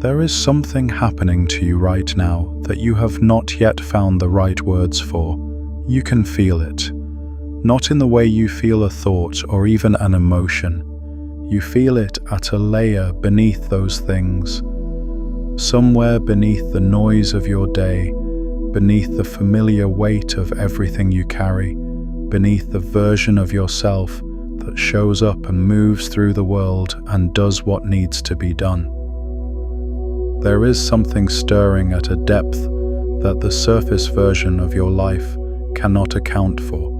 There is something happening to you right now that you have not yet found the right words for. You can feel it. Not in the way you feel a thought or even an emotion. You feel it at a layer beneath those things. Somewhere beneath the noise of your day, beneath the familiar weight of everything you carry, beneath the version of yourself that shows up and moves through the world and does what needs to be done. There is something stirring at a depth that the surface version of your life cannot account for.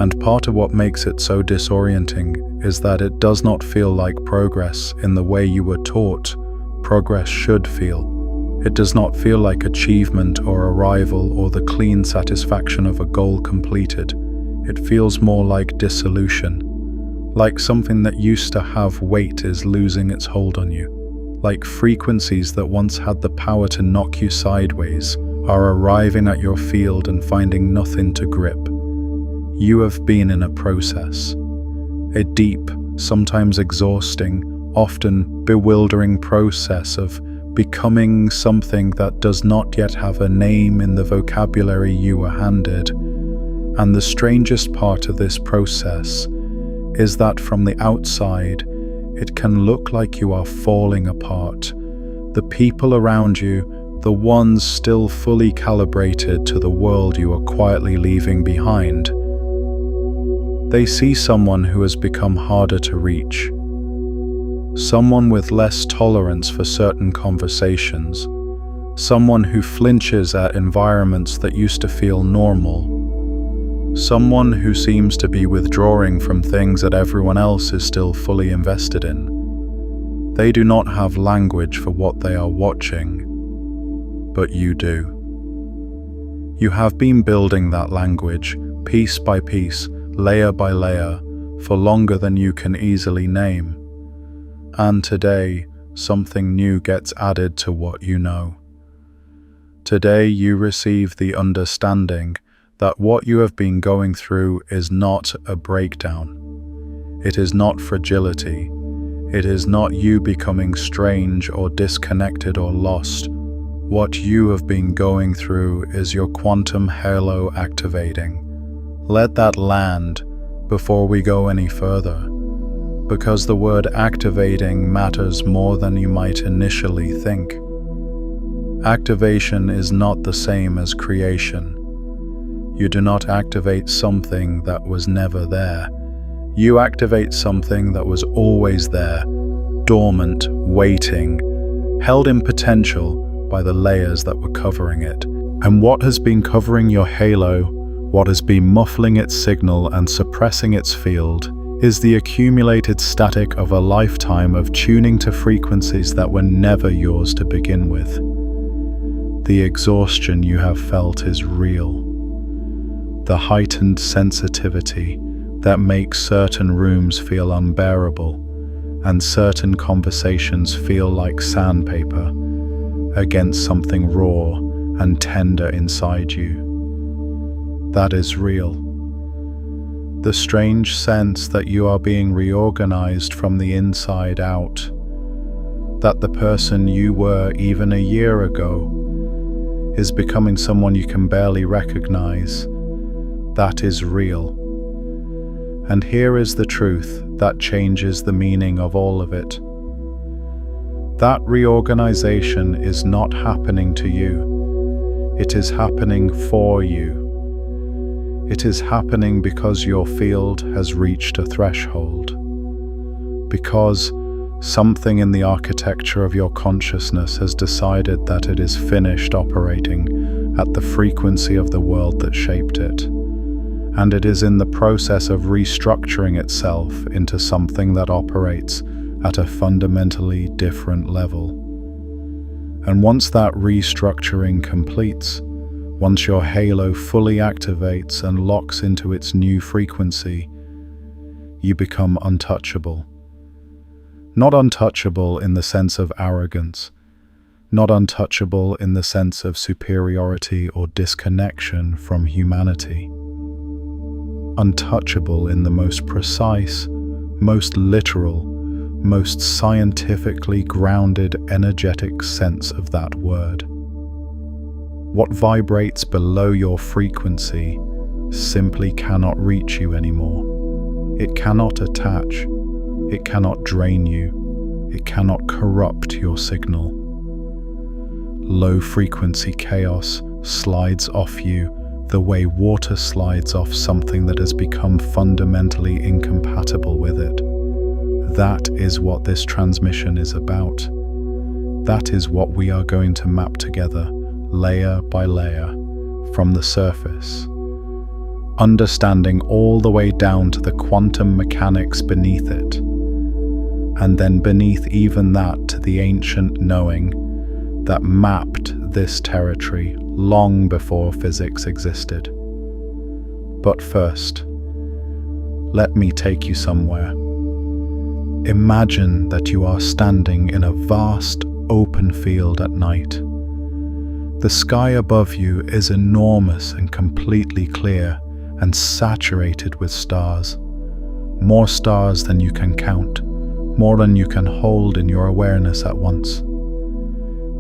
And part of what makes it so disorienting is that it does not feel like progress in the way you were taught progress should feel. It does not feel like achievement or arrival or the clean satisfaction of a goal completed. It feels more like dissolution, like something that used to have weight is losing its hold on you, like frequencies that once had the power to knock you sideways are arriving at your field and finding nothing to grip. You have been in a process, a deep, sometimes exhausting, often bewildering process of becoming something that does not yet have a name in the vocabulary you were handed. And the strangest part of this process is that from the outside, it can look like you are falling apart. The people around you, the ones still fully calibrated to the world you are quietly leaving behind, they see someone who has become harder to reach. Someone with less tolerance for certain conversations. Someone who flinches at environments that used to feel normal. Someone who seems to be withdrawing from things that everyone else is still fully invested in. They do not have language for what they are watching, but you do. You have been building that language, piece by piece, layer by layer, for longer than you can easily name. And today, something new gets added to what you know. Today you receive the understanding that what you have been going through is not a breakdown. It is not fragility. It is not you becoming strange or disconnected or lost. What you have been going through is your quantum halo activating. Let that land before we go any further, because the word activating matters more than you might initially think. Activation is not the same as creation. You do not activate something that was never there. You activate something that was always there, dormant, waiting, held in potential by the layers that were covering it. And what has been covering your halo, what has been muffling its signal and suppressing its field, is the accumulated static of a lifetime of tuning to frequencies that were never yours to begin with. The exhaustion you have felt is real. The heightened sensitivity that makes certain rooms feel unbearable and certain conversations feel like sandpaper against something raw and tender inside you. That is real. The strange sense that you are being reorganized from the inside out, that the person you were even a year ago is becoming someone you can barely recognize, that is real. And here is the truth that changes the meaning of all of it. That reorganization is not happening to you. It is happening for you. It is happening because your field has reached a threshold. Because something in the architecture of your consciousness has decided that it is finished operating at the frequency of the world that shaped it. And it is in the process of restructuring itself into something that operates at a fundamentally different level. And once that restructuring completes, once your halo fully activates and locks into its new frequency, you become untouchable. Not untouchable in the sense of arrogance, not untouchable in the sense of superiority or disconnection from humanity. Untouchable in the most precise, most literal, most scientifically grounded, energetic sense of that word. What vibrates below your frequency simply cannot reach you anymore. It cannot attach. It cannot drain you. It cannot corrupt your signal. Low-frequency chaos slides off you the way water slides off something that has become fundamentally incompatible with it. That is what this transmission is about. That is what we are going to map together, layer by layer, from the surface, understanding all the way down to the quantum mechanics beneath it, and then beneath even that to the ancient knowing that mapped this territory long before physics existed. But first, let me take you somewhere. Imagine that you are standing in a vast open field at night. The sky above you is enormous and completely clear and saturated with stars. More stars than you can count, more than you can hold in your awareness at once.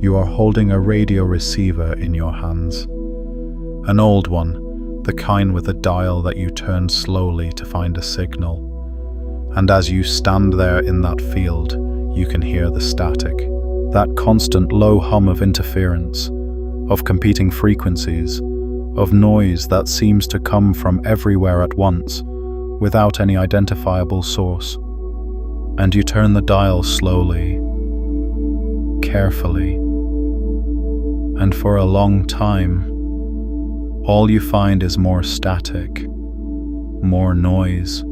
You are holding a radio receiver in your hands. An old one, the kind with a dial that you turn slowly to find a signal. And as you stand there in that field, you can hear the static, that constant low hum of interference, of competing frequencies, of noise that seems to come from everywhere at once, without any identifiable source. And you turn the dial slowly, carefully, and for a long time, all you find is more static, more noise,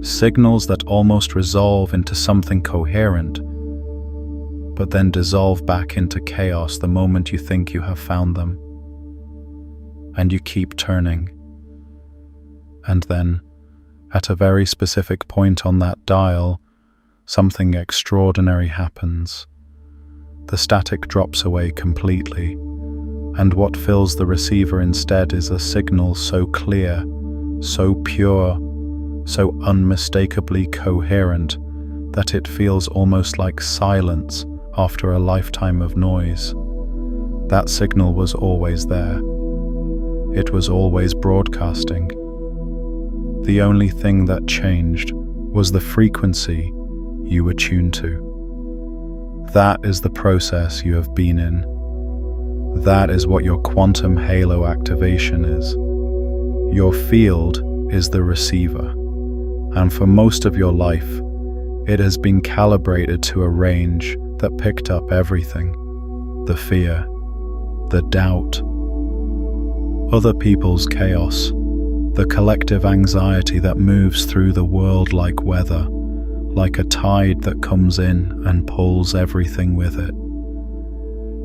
signals that almost resolve into something coherent, but then dissolve back into chaos the moment you think you have found them. And you keep turning. And then, at a very specific point on that dial, something extraordinary happens. The static drops away completely, and what fills the receiver instead is a signal so clear, so pure, so unmistakably coherent that it feels almost like silence after a lifetime of noise. That signal was always there. It was always broadcasting. The only thing that changed was the frequency you were tuned to. That is the process you have been in. That is what your quantum halo activation is. Your field is the receiver, and for most of your life, it has been calibrated to a range that picked up everything: the fear, the doubt, other people's chaos, the collective anxiety that moves through the world like weather, like a tide that comes in and pulls everything with it.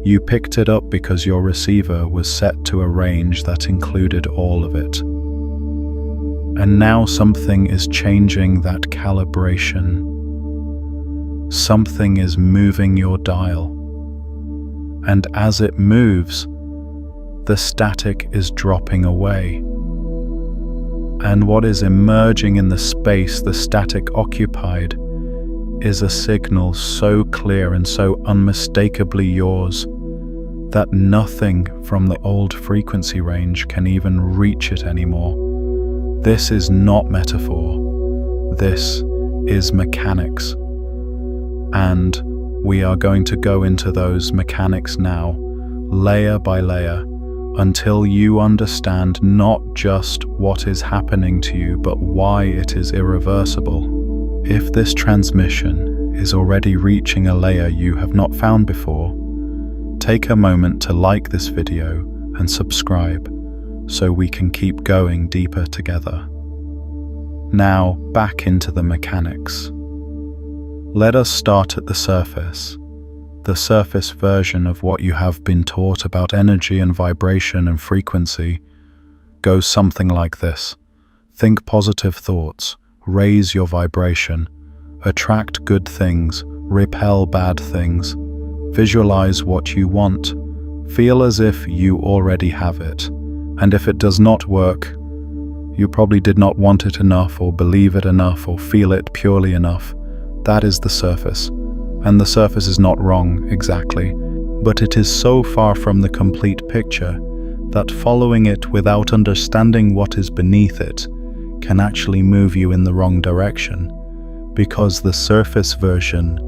You picked it up because your receiver was set to a range that included all of it. And now something is changing that calibration. Something is moving your dial. And as it moves, the static is dropping away. And what is emerging in the space the static occupied is a signal so clear and so unmistakably yours that nothing from the old frequency range can even reach it anymore. This is not metaphor. This is mechanics. And we are going to go into those mechanics now, layer by layer, until you understand not just what is happening to you, but why it is irreversible. If this transmission is already reaching a layer you have not found before, take a moment to like this video and subscribe so we can keep going deeper together. Now, back into the mechanics. Let us start at the surface version of what you have been taught about energy and vibration and frequency goes something like this. Think positive thoughts, raise your vibration, attract good things, repel bad things, visualize what you want, feel as if you already have it, and if it does not work, you probably did not want it enough or believe it enough or feel it purely enough. That is the surface. And the surface is not wrong, exactly, but it is so far from the complete picture that following it without understanding what is beneath it can actually move you in the wrong direction, because the surface version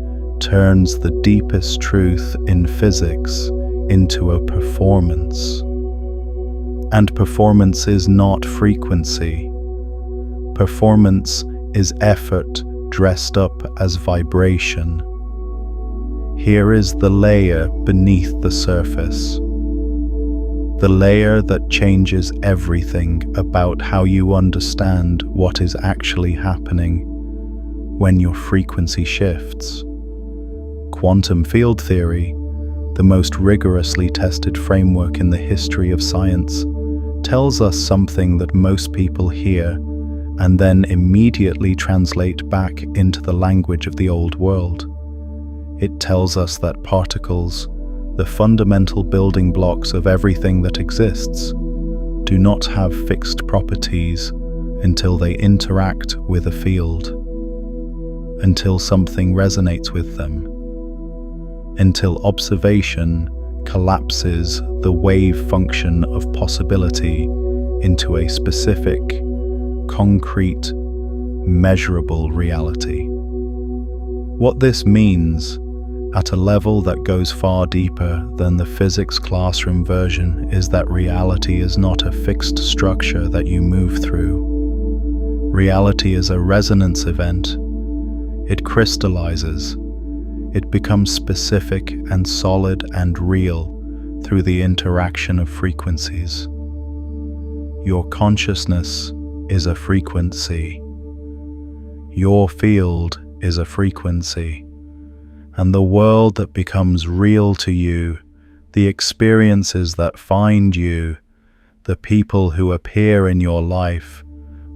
turns the deepest truth in physics into a performance. And performance is not frequency. Performance is effort dressed up as vibration. Here is the layer beneath the surface. The layer that changes everything about how you understand what is actually happening when your frequency shifts. Quantum field theory, the most rigorously tested framework in the history of science, tells us something that most people hear and then immediately translate back into the language of the old world. It tells us that particles, the fundamental building blocks of everything that exists, do not have fixed properties until they interact with a field, until something resonates with them, until observation collapses the wave function of possibility into a specific, concrete, measurable reality. What this means, at a level that goes far deeper than the physics classroom version, is that reality is not a fixed structure that you move through. Reality is a resonance event. It crystallizes. It becomes specific and solid and real through the interaction of frequencies. Your consciousness is a frequency. Your field is a frequency. And the world that becomes real to you, the experiences that find you, the people who appear in your life,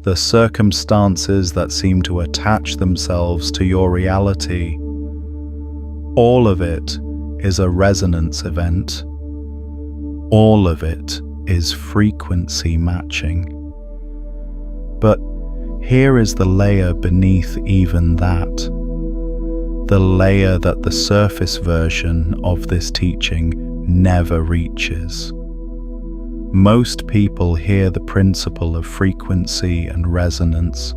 the circumstances that seem to attach themselves to your reality, all of it is a resonance event. All of it is frequency matching. But here is the layer beneath even that. The layer that the surface version of this teaching never reaches. Most people hear the principle of frequency and resonance,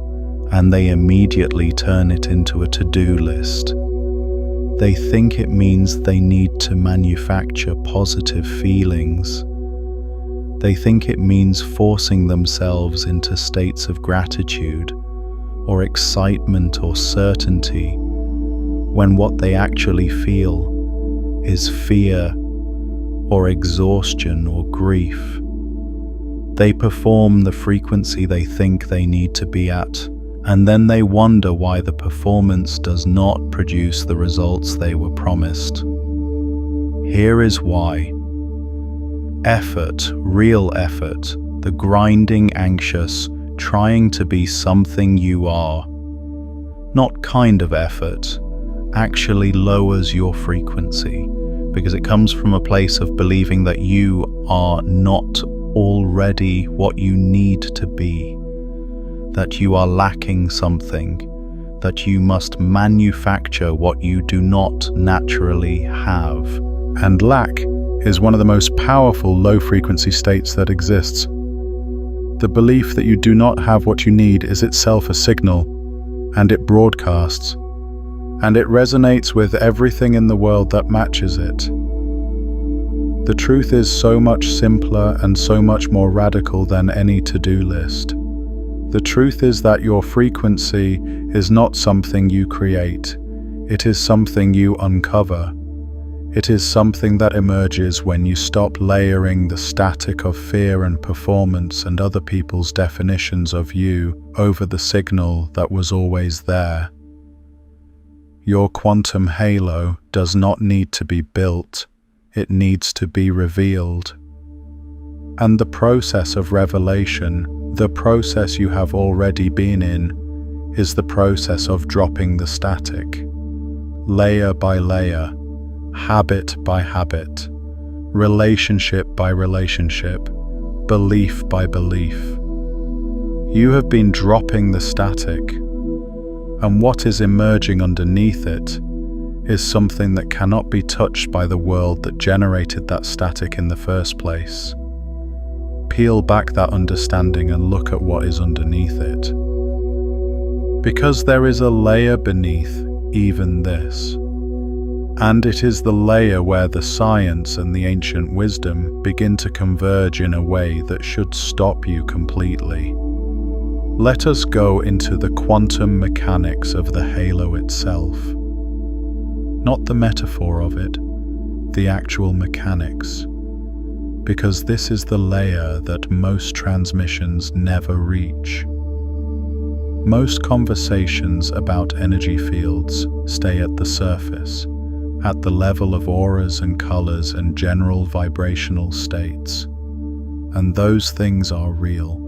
and they immediately turn it into a to-do list. They think it means they need to manufacture positive feelings. They think it means forcing themselves into states of gratitude, or excitement or certainty, when what they actually feel is fear or exhaustion or grief. They perform the frequency they think they need to be at, and then they wonder why the performance does not produce the results they were promised. Here is why. Effort, real effort, the grinding anxious, trying to be something you are, not kind of effort, actually lowers your frequency, because it comes from a place of believing that you are not already what you need to be, that you are lacking something, that you must manufacture what you do not naturally have. And lack is one of the most powerful low-frequency states that exists. The belief that you do not have what you need is itself a signal, and it broadcasts. And it resonates with everything in the world that matches it. The truth is so much simpler and so much more radical than any to-do list. The truth is that your frequency is not something you create. It is something you uncover. It is something that emerges when you stop layering the static of fear and performance and other people's definitions of you over the signal that was always there. Your quantum halo does not need to be built, it needs to be revealed. And the process of revelation, the process you have already been in, is the process of dropping the static. Layer by layer, habit by habit, relationship by relationship, belief by belief. You have been dropping the static. And what is emerging underneath it is something that cannot be touched by the world that generated that static in the first place. Peel back that understanding and look at what is underneath it. Because there is a layer beneath even this. And it is the layer where the science and the ancient wisdom begin to converge in a way that should stop you completely. Let us go into the quantum mechanics of the halo itself. Not the metaphor of it, the actual mechanics. Because this is the layer that most transmissions never reach. Most conversations about energy fields stay at the surface, at the level of auras and colors and general vibrational states. And those things are real.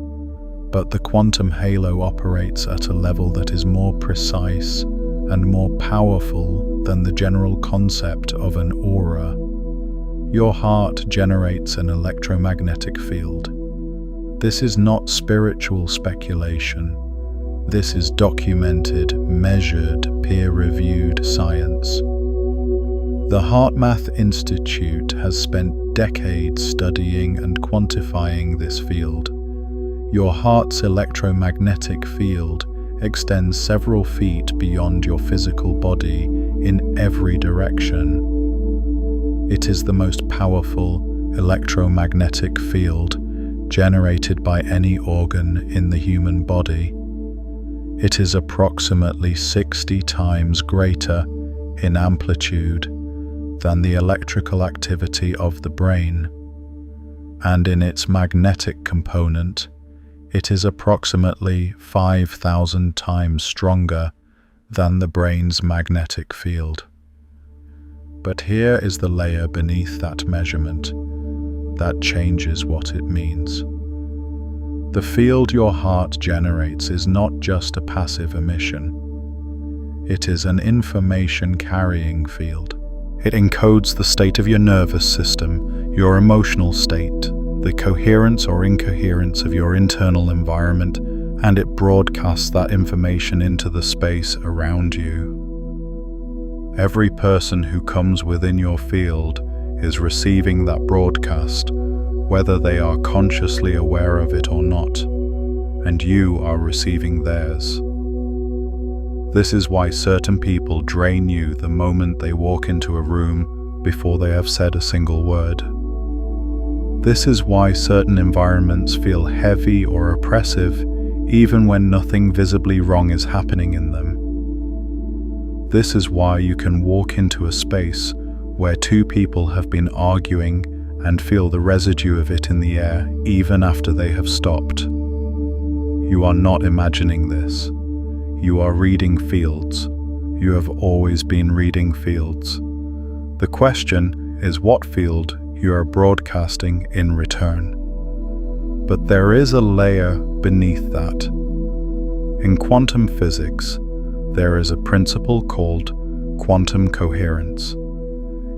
But the quantum halo operates at a level that is more precise and more powerful than the general concept of an aura. Your heart generates an electromagnetic field. This is not spiritual speculation. This is documented, measured, peer-reviewed science. The HeartMath Institute has spent decades studying and quantifying this field. Your heart's electromagnetic field extends several feet beyond your physical body in every direction. It is the most powerful electromagnetic field generated by any organ in the human body. It is approximately 60 times greater in amplitude than the electrical activity of the brain, and in its magnetic component, it is approximately 5,000 times stronger than the brain's magnetic field. But here is the layer beneath that measurement that changes what it means. The field your heart generates is not just a passive emission. It is an information-carrying field. It encodes the state of your nervous system, your emotional state, the coherence or incoherence of your internal environment, and it broadcasts that information into the space around you. Every person who comes within your field is receiving that broadcast, whether they are consciously aware of it or not, and you are receiving theirs. This is why certain people drain you the moment they walk into a room before they have said a single word. This is why certain environments feel heavy or oppressive even when nothing visibly wrong is happening in them. This is why you can walk into a space where two people have been arguing and feel the residue of it in the air even after they have stopped. You are not imagining this. You are reading fields. You have always been reading fields. The question is what field you are broadcasting in return. But there is a layer beneath that. In quantum physics, there is a principle called quantum coherence.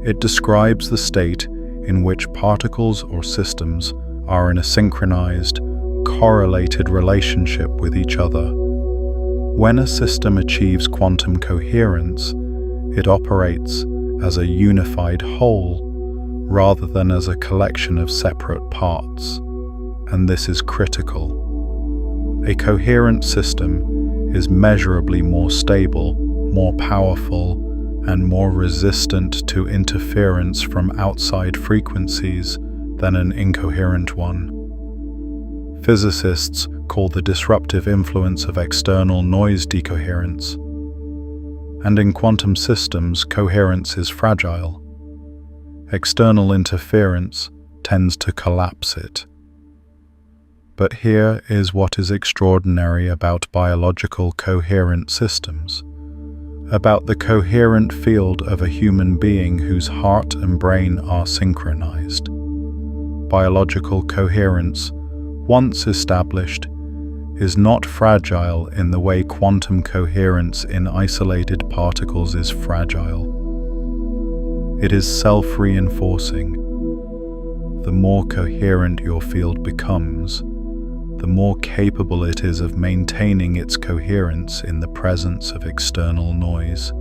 It describes the state in which particles or systems are in a synchronized, correlated relationship with each other. When a system achieves quantum coherence, it operates as a unified whole rather than as a collection of separate parts. And this is critical. A coherent system is measurably more stable, more powerful, and more resistant to interference from outside frequencies than an incoherent one. Physicists call the disruptive influence of external noise decoherence. And in quantum systems, coherence is fragile. External interference tends to collapse it. But here is what is extraordinary about biological coherent systems, about the coherent field of a human being whose heart and brain are synchronized. Biological coherence, once established, is not fragile in the way quantum coherence in isolated particles is fragile. It is self-reinforcing. The more coherent your field becomes, the more capable it is of maintaining its coherence in the presence of external noise.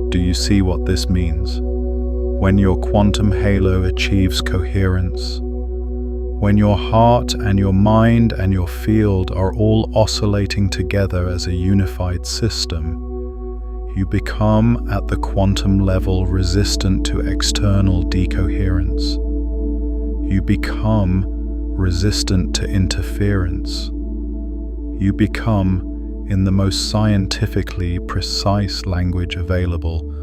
Do you see what this means? When your quantum halo achieves coherence, when your heart and your mind and your field are all oscillating together as a unified system, you become at the quantum level resistant to external decoherence. You become resistant to interference. You become, in the most scientifically precise language available,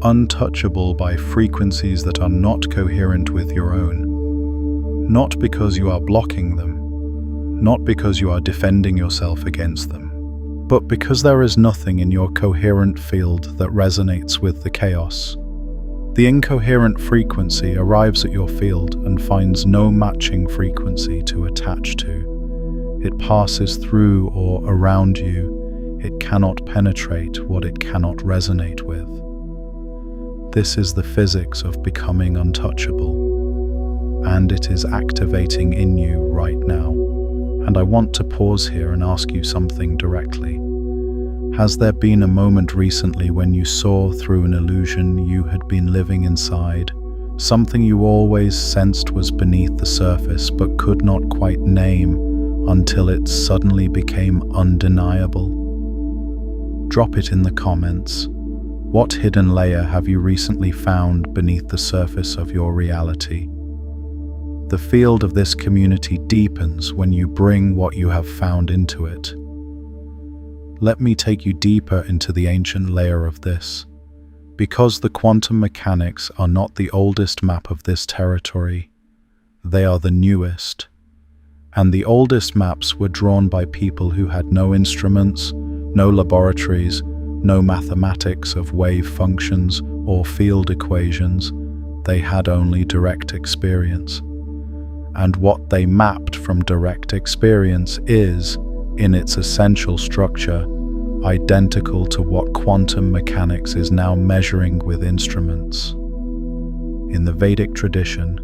untouchable by frequencies that are not coherent with your own. Not because you are blocking them, not because you are defending yourself against them, but because there is nothing in your coherent field that resonates with the chaos. The incoherent frequency arrives at your field and finds no matching frequency to attach to. It passes through or around you. It cannot penetrate what it cannot resonate with. This is the physics of becoming untouchable. And it is activating in you right now. And I want to pause here and ask you something directly. Has there been a moment recently when you saw through an illusion you had been living inside, something you always sensed was beneath the surface but could not quite name until it suddenly became undeniable? Drop it in the comments. What hidden layer have you recently found beneath the surface of your reality? The field of this community deepens when you bring what you have found into it. Let me take you deeper into the ancient layer of this. Because the quantum mechanics are not the oldest map of this territory, they are the newest. And the oldest maps were drawn by people who had no instruments, no laboratories, no mathematics of wave functions or field equations. They had only direct experience. And what they mapped from direct experience is, in its essential structure, identical to what quantum mechanics is now measuring with instruments. In the Vedic tradition,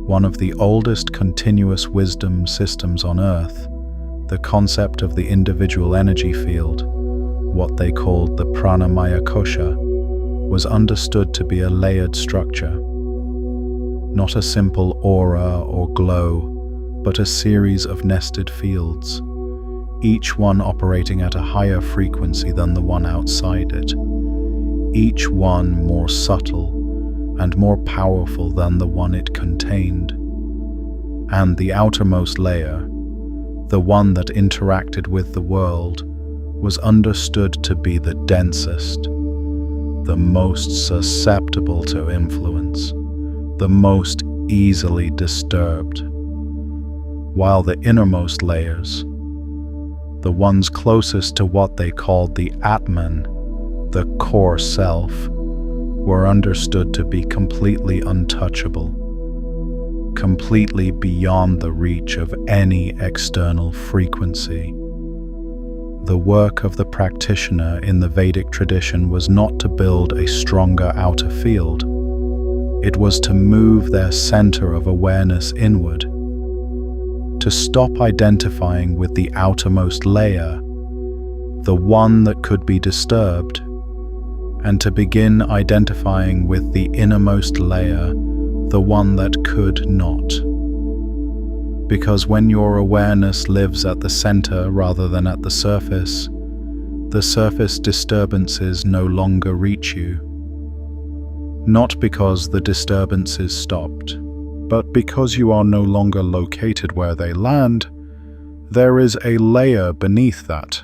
one of the oldest continuous wisdom systems on Earth, the concept of the individual energy field, what they called the pranamaya kosha, was understood to be a layered structure. Not a simple aura or glow, but a series of nested fields, each one operating at a higher frequency than the one outside it, each one more subtle and more powerful than the one it contained. And the outermost layer, the one that interacted with the world, was understood to be the densest, the most susceptible to influence, the most easily disturbed, while the innermost layers, the ones closest to what they called the Atman, the core self, were understood to be completely untouchable, completely beyond the reach of any external frequency. The work of the practitioner in the Vedic tradition was not to build a stronger outer field. It was to move their center of awareness inward, to stop identifying with the outermost layer, the one that could be disturbed, and to begin identifying with the innermost layer, the one that could not. Because when your awareness lives at the center rather than at the surface disturbances no longer reach you. Not because the disturbances stopped, but because you are no longer located where they land, there is a layer beneath that.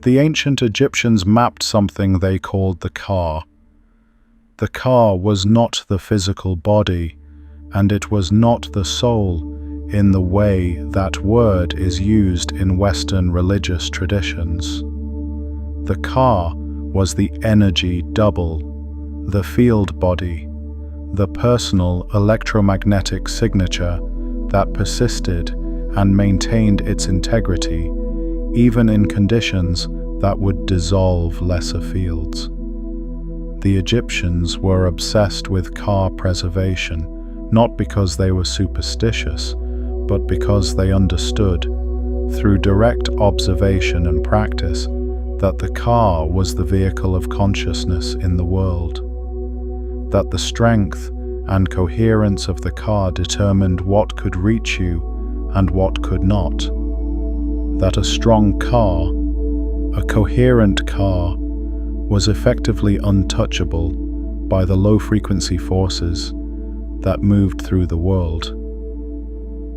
The ancient Egyptians mapped something they called the ka. The ka was not the physical body, and it was not the soul in the way that word is used in Western religious traditions. The ka was the energy double, the field body, the personal electromagnetic signature that persisted and maintained its integrity even in conditions that would dissolve lesser fields. The Egyptians were obsessed with ka preservation, not because they were superstitious, but because they understood, through direct observation and practice, that the car was the vehicle of consciousness in the world, that the strength and coherence of the car determined what could reach you and what could not, that a strong car, a coherent car, was effectively untouchable by the low-frequency forces that moved through the world.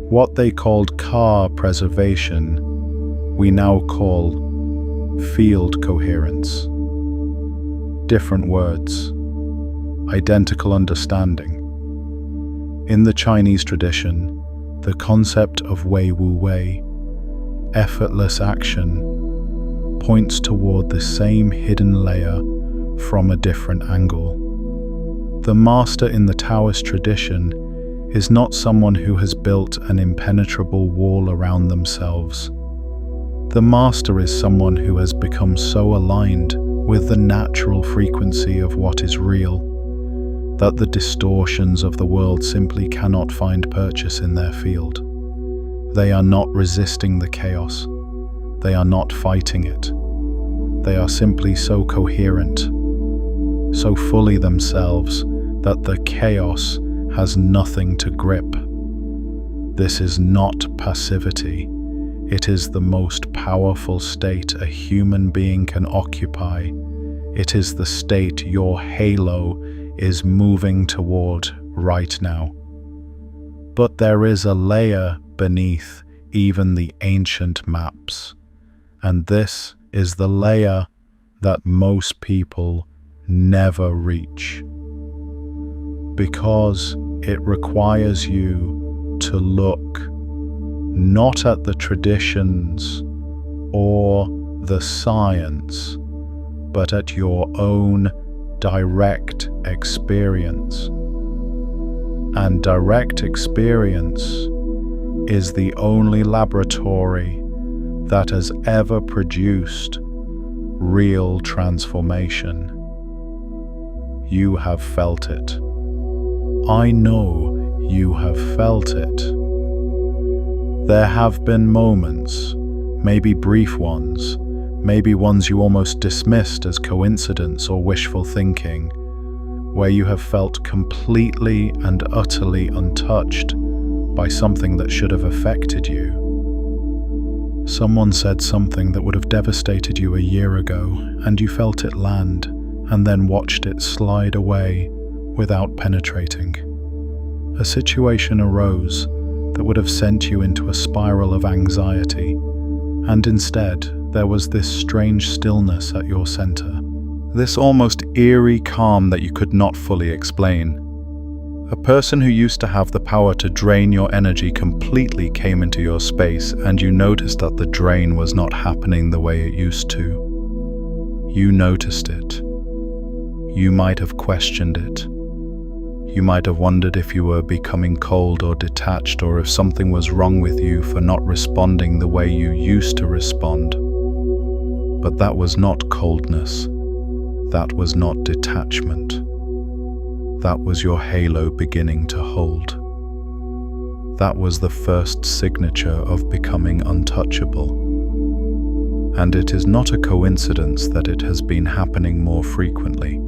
What they called car preservation, we now call field coherence. Different words, identical understanding. In the Chinese tradition, the concept of Wei Wu Wei, effortless action, points toward the same hidden layer from a different angle. The master in the Taoist tradition is not someone who has built an impenetrable wall around themselves. The master is someone who has become so aligned with the natural frequency of what is real that the distortions of the world simply cannot find purchase in their field. They are not resisting the chaos. They are not fighting it. They are simply so coherent, so fully themselves that the chaos has nothing to grip. This is not passivity. It is the most powerful state a human being can occupy. It is the state your halo is moving toward right now. But there is a layer beneath even the ancient maps, and this is the layer that most people never reach, because it requires you to look not at the traditions or the science, but at your own direct experience. And direct experience is the only laboratory that has ever produced real transformation. You have felt it. I know you have felt it. There have been moments, maybe brief ones, maybe ones you almost dismissed as coincidence or wishful thinking, where you have felt completely and utterly untouched by something that should have affected you. Someone said something that would have devastated you a year ago, and you felt it land, and then watched it slide away without penetrating. A situation arose that would have sent you into a spiral of anxiety, and instead there was this strange stillness at your center, this almost eerie calm that you could not fully explain. A person who used to have the power to drain your energy completely came into your space, and you noticed that the drain was not happening the way it used to. You noticed it. You might have questioned it. You might have wondered if you were becoming cold or detached, or if something was wrong with you for not responding the way you used to respond. But that was not coldness. That was not detachment. That was your halo beginning to hold. That was the first signature of becoming untouchable. And it is not a coincidence that it has been happening more frequently.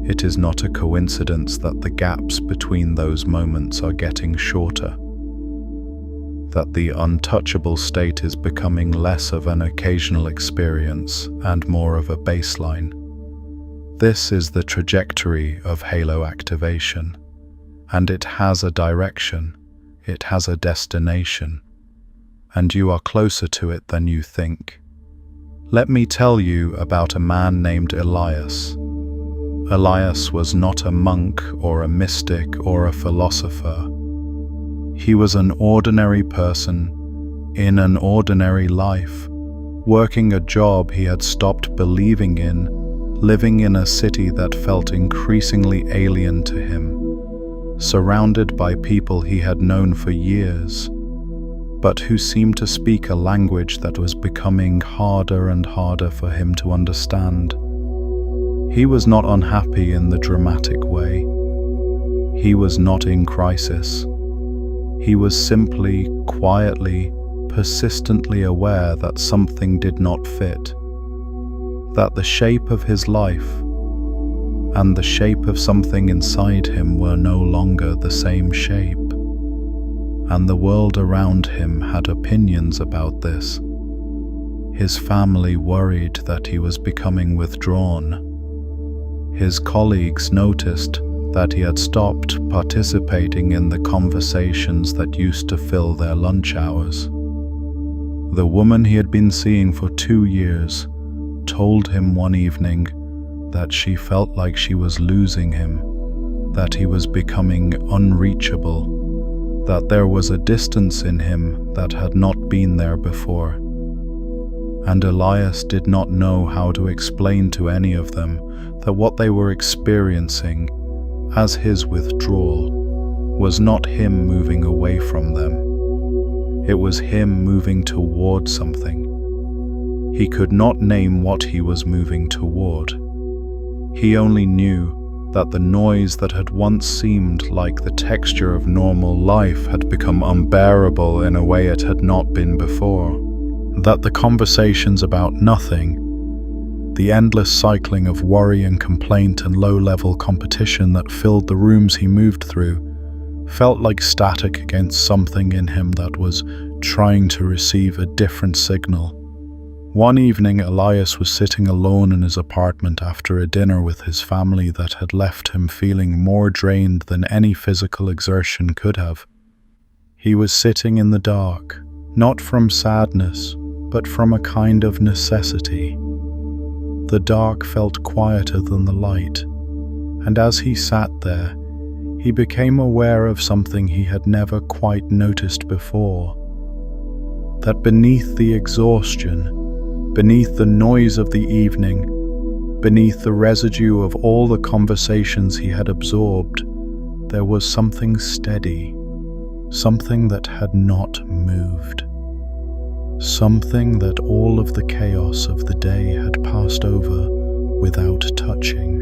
It is not a coincidence that the gaps between those moments are getting shorter. That the untouchable state is becoming less of an occasional experience and more of a baseline. This is the trajectory of halo activation, and it has a direction, it has a destination, and you are closer to it than you think. Let me tell you about a man named Elias. Elias was not a monk or a mystic or a philosopher. He was an ordinary person in an ordinary life, working a job he had stopped believing in, living in a city that felt increasingly alien to him, surrounded by people he had known for years, but who seemed to speak a language that was becoming harder and harder for him to understand. He was not unhappy in the dramatic way. He was not in crisis. He was simply, quietly, persistently aware that something did not fit, that the shape of his life and the shape of something inside him were no longer the same shape, and the world around him had opinions about this. His family worried that he was becoming withdrawn. His colleagues noticed that he had stopped participating in the conversations that used to fill their lunch hours. The woman he had been seeing for 2 years told him one evening that she felt like she was losing him, that he was becoming unreachable, that there was a distance in him that had not been there before. And Elias did not know how to explain to any of them that what they were experiencing as his withdrawal was not him moving away from them. It was him moving toward something. He could not name what he was moving toward. He only knew that the noise that had once seemed like the texture of normal life had become unbearable in a way it had not been before. That the conversations about nothing, the endless cycling of worry and complaint and low-level competition that filled the rooms he moved through, felt like static against something in him that was trying to receive a different signal. One evening, Elias was sitting alone in his apartment after a dinner with his family that had left him feeling more drained than any physical exertion could have. He was sitting in the dark, not from sadness, but from a kind of necessity. The dark felt quieter than the light, and as he sat there, he became aware of something he had never quite noticed before. That beneath the exhaustion, beneath the noise of the evening, beneath the residue of all the conversations he had absorbed, there was something steady, something that had not moved. Something that all of the chaos of the day had passed over without touching.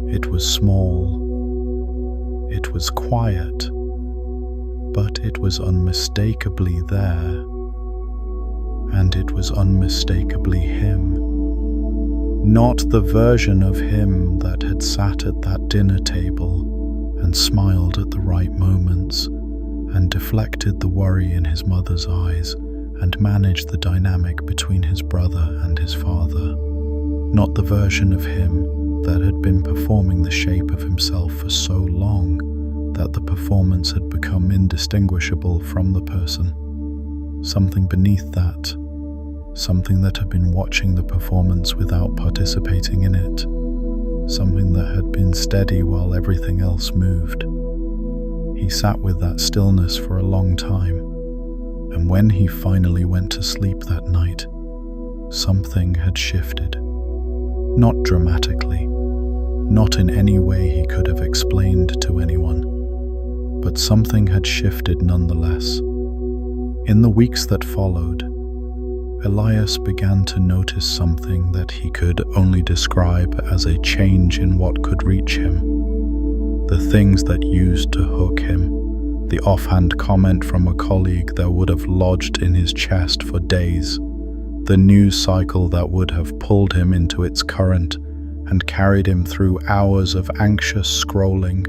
It was small. It was quiet. But it was unmistakably there. And it was unmistakably him. Not the version of him that had sat at that dinner table and smiled at the right moments and deflected the worry in his mother's eyes and managed the dynamic between his brother and his father. Not the version of him that had been performing the shape of himself for so long that the performance had become indistinguishable from the person. Something beneath that, something that had been watching the performance without participating in it, something that had been steady while everything else moved. He sat with that stillness for a long time. And when he finally went to sleep that night, something had shifted. Not dramatically, not in any way he could have explained to anyone, but something had shifted nonetheless. In the weeks that followed, Elias began to notice something that he could only describe as a change in what could reach him. The things that used to hook him, the offhand comment from a colleague that would have lodged in his chest for days, the news cycle that would have pulled him into its current and carried him through hours of anxious scrolling,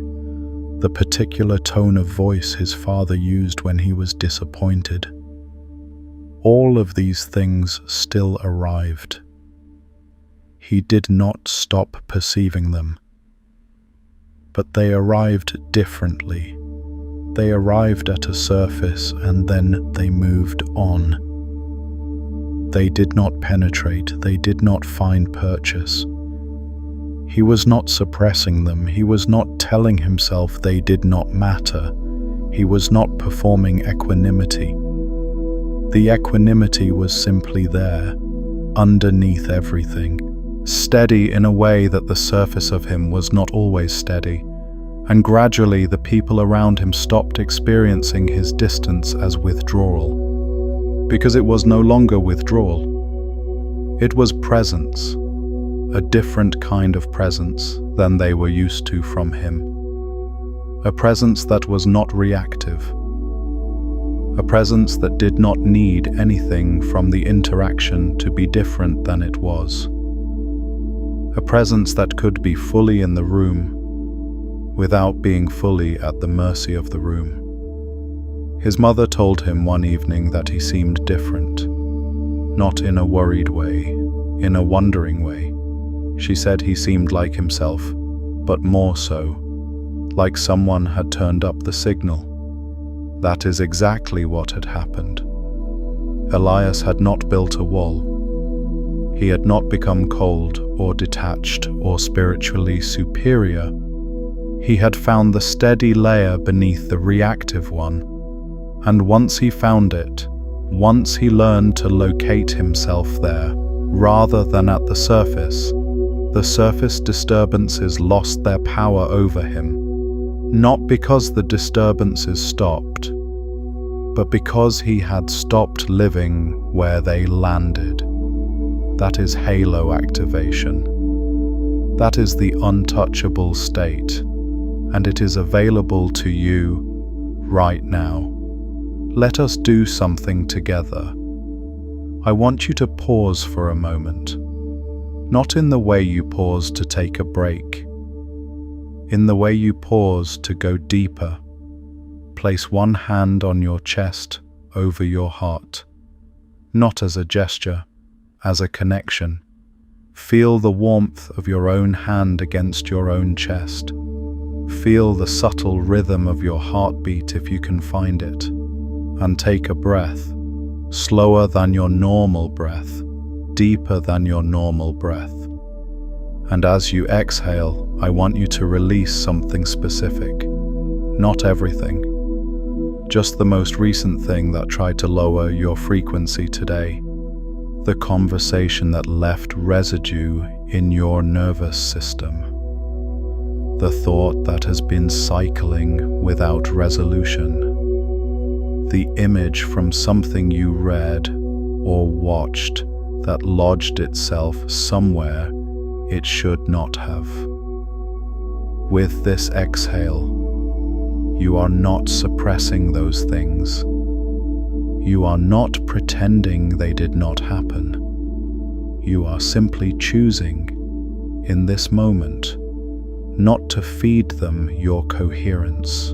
the particular tone of voice his father used when he was disappointed. All of these things still arrived. He did not stop perceiving them, but they arrived differently. They arrived at a surface and then they moved on. They did not penetrate, they did not find purchase. He was not suppressing them, he was not telling himself they did not matter, he was not performing equanimity. The equanimity was simply there, underneath everything, steady in a way that the surface of him was not always steady. And gradually the people around him stopped experiencing his distance as withdrawal, because it was no longer withdrawal. It was presence, a different kind of presence than they were used to from him. A presence that was not reactive, A presence that did not need anything from the interaction to be different than it was. A presence that could be fully in the room without being fully at the mercy of the room. His mother told him one evening that he seemed different, not in a worried way, in a wondering way. She said he seemed like himself, but more so, like someone had turned up the signal. That is exactly what had happened. Elias had not built a wall. He had not become cold or detached or spiritually superior. He had found the steady layer beneath the reactive one, and once he found it, once he learned to locate himself there, rather than at the surface disturbances lost their power over him, not because the disturbances stopped, but because he had stopped living where they landed. That is halo activation. That is the untouchable state, and it is available to you right now. Let us do something together. I want you to pause for a moment, not in the way you pause to take a break, in the way you pause to go deeper. Place one hand on your chest over your heart, not as a gesture, as a connection. Feel the warmth of your own hand against your own chest. Feel the subtle rhythm of your heartbeat if you can find it, and take a breath, slower than your normal breath, deeper than your normal breath. And as you exhale, I want you to release something specific, not everything, just the most recent thing that tried to lower your frequency today, the conversation that left residue in your nervous system, the thought that has been cycling without resolution, the image from something you read or watched that lodged itself somewhere it should not have. With this exhale, you are not suppressing those things. You are not pretending they did not happen. You are simply choosing, in this moment, not to feed them your coherence.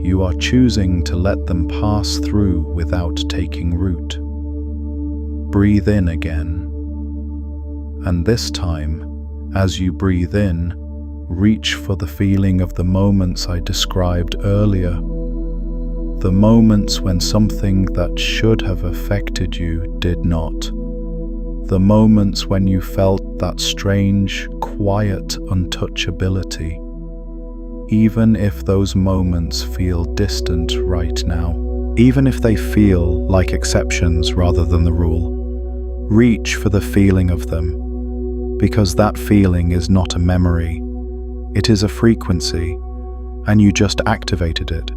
You are choosing to let them pass through without taking root. Breathe in again. And this time, as you breathe in, reach for the feeling of the moments I described earlier. The moments when something that should have affected you did not. The moments when you felt that strange, quiet untouchability. Even if those moments feel distant right now, even if they feel like exceptions rather than the rule, reach for the feeling of them, because that feeling is not a memory, it is a frequency, and you just activated it.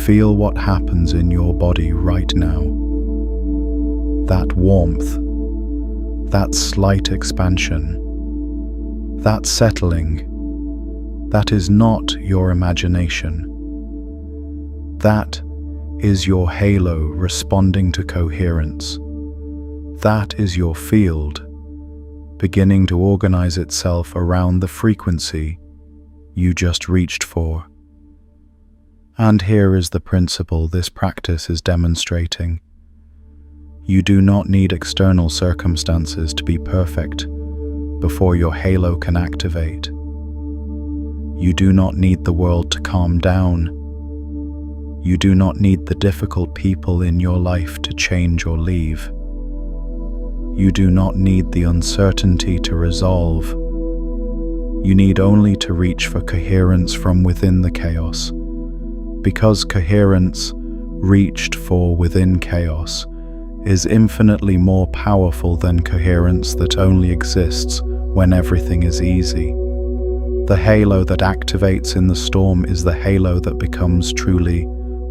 Feel what happens in your body right now. That warmth, that slight expansion, that settling, that is not your imagination. That is your halo responding to coherence. That is your field, beginning to organize itself around the frequency you just reached for. And here is the principle this practice is demonstrating. You do not need external circumstances to be perfect before your halo can activate. You do not need the world to calm down. You do not need the difficult people in your life to change or leave. You do not need the uncertainty to resolve. You need only to reach for coherence from within the chaos, because coherence, reached for within chaos, is infinitely more powerful than coherence that only exists when everything is easy. The halo that activates in the storm is the halo that becomes truly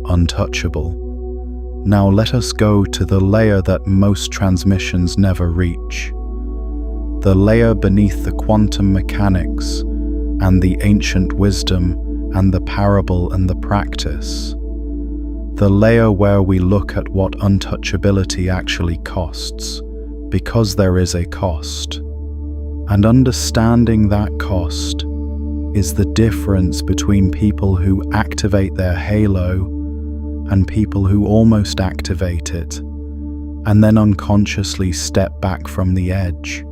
untouchable. Now let us go to the layer that most transmissions never reach. The layer beneath the quantum mechanics and the ancient wisdom and the parable and the practice. the layer where we look at what untouchability actually costs, because there is a cost. And understanding that cost is the difference between people who activate their halo and people who almost activate it, and then unconsciously step back from the edge.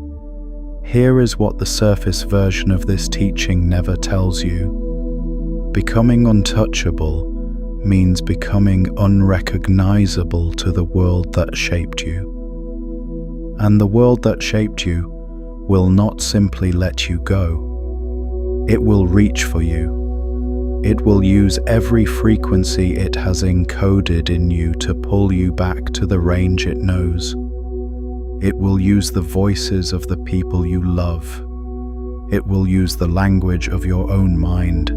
Here is what the surface version of this teaching never tells you. Becoming untouchable means becoming unrecognizable to the world that shaped you. And the world that shaped you will not simply let you go. It will reach for you. It will use every frequency it has encoded in you to pull you back to the range it knows. It will use the voices of the people you love. It will use the language of your own mind.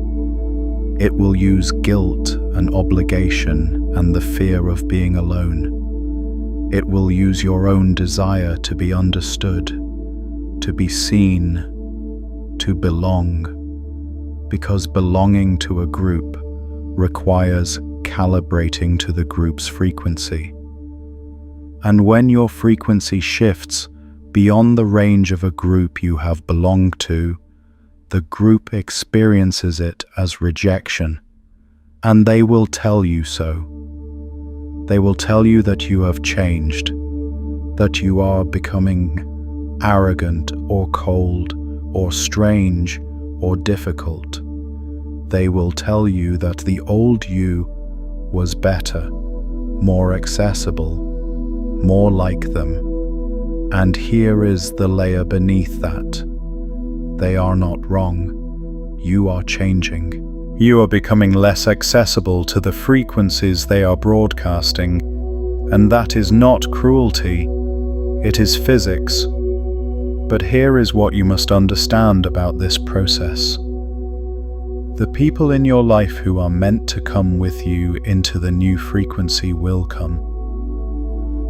It will use guilt and obligation and the fear of being alone. It will use your own desire to be understood, to be seen, to belong, because belonging to a group requires calibrating to the group's frequency. And when your frequency shifts beyond the range of a group you have belonged to, the group experiences it as rejection, and they will tell you so. They will tell you that you have changed, that you are becoming arrogant or cold or strange or difficult. They will tell you that the old you was better, more accessible, more like them. And here is the layer beneath that. They are not wrong. You are changing. You are becoming less accessible to the frequencies they are broadcasting, and that is not cruelty. It is physics. But here is what you must understand about this process. The people in your life who are meant to come with you into the new frequency will come.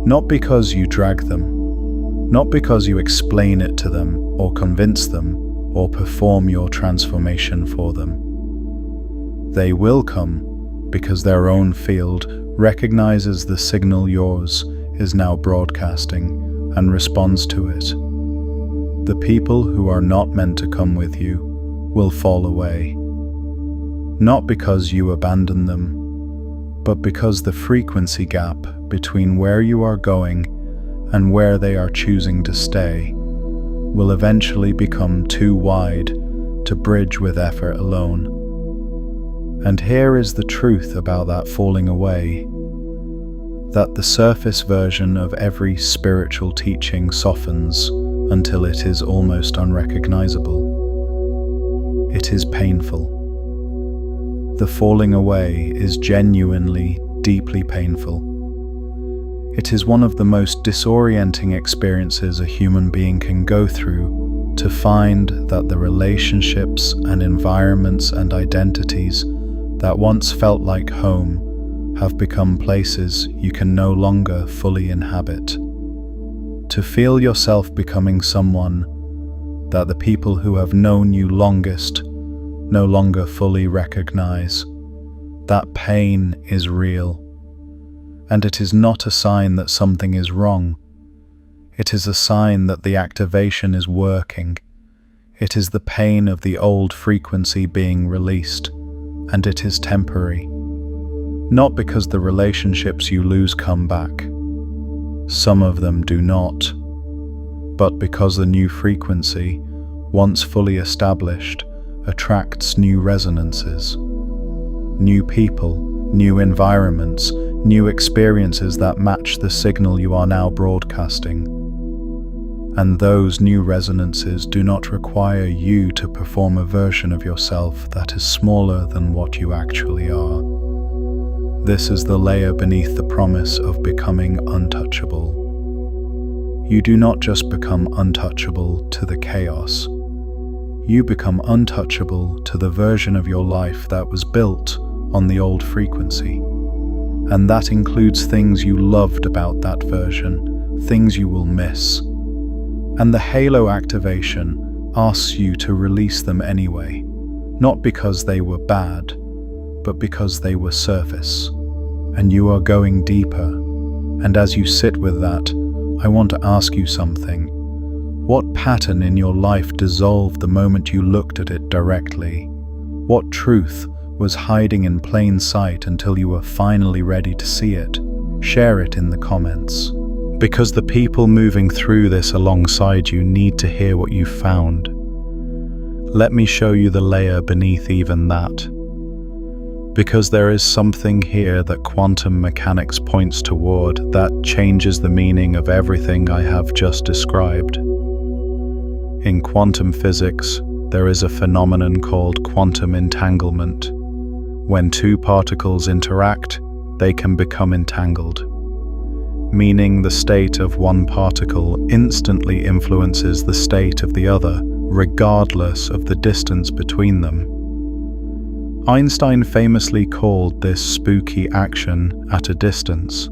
Not because you drag them, not because you explain it to them or convince them or perform your transformation for them. They will come because their own field recognizes the signal yours is now broadcasting and responds to it. The people who are not meant to come with you will fall away. Not because you abandon them, but because the frequency gap between where you are going and where they are choosing to stay will eventually become too wide to bridge with effort alone. And here is the truth about that falling away, that the surface version of every spiritual teaching softens until it is almost unrecognizable. It is painful. The falling away is genuinely, deeply painful. It is one of the most disorienting experiences a human being can go through to find that the relationships and environments and identities that once felt like home have become places you can no longer fully inhabit. To feel yourself becoming someone that the people who have known you longest no longer fully recognize. That pain is real. And it is not a sign that something is wrong. It is a sign that the activation is working. It is the pain of the old frequency being released, and it is temporary. Not because the relationships you lose come back. Some of them do not. But because the new frequency, once fully established, attracts new resonances, new people, new environments, new experiences that match the signal you are now broadcasting. And those new resonances do not require you to perform a version of yourself that is smaller than what you actually are. This is the layer beneath the promise of becoming untouchable. You do not just become untouchable to the chaos. You become untouchable to the version of your life that was built on the old frequency. And that includes things you loved about that version, things you will miss. And the halo activation asks you to release them anyway, not because they were bad, but because they were surface. and you are going deeper. And as you sit with that, I want to ask you something. What pattern in your life dissolved the moment you looked at it directly? What truth was hiding in plain sight until you were finally ready to see it? Share it in the comments. Because the people moving through this alongside you need to hear what you found. Let me show you the layer beneath even that. Because there is something here that quantum mechanics points toward that changes the meaning of everything I have just described. In quantum physics, there is a phenomenon called quantum entanglement. When two particles interact, they can become entangled, meaning the state of one particle instantly influences the state of the other, regardless of the distance between them. Einstein famously called this spooky action at a distance.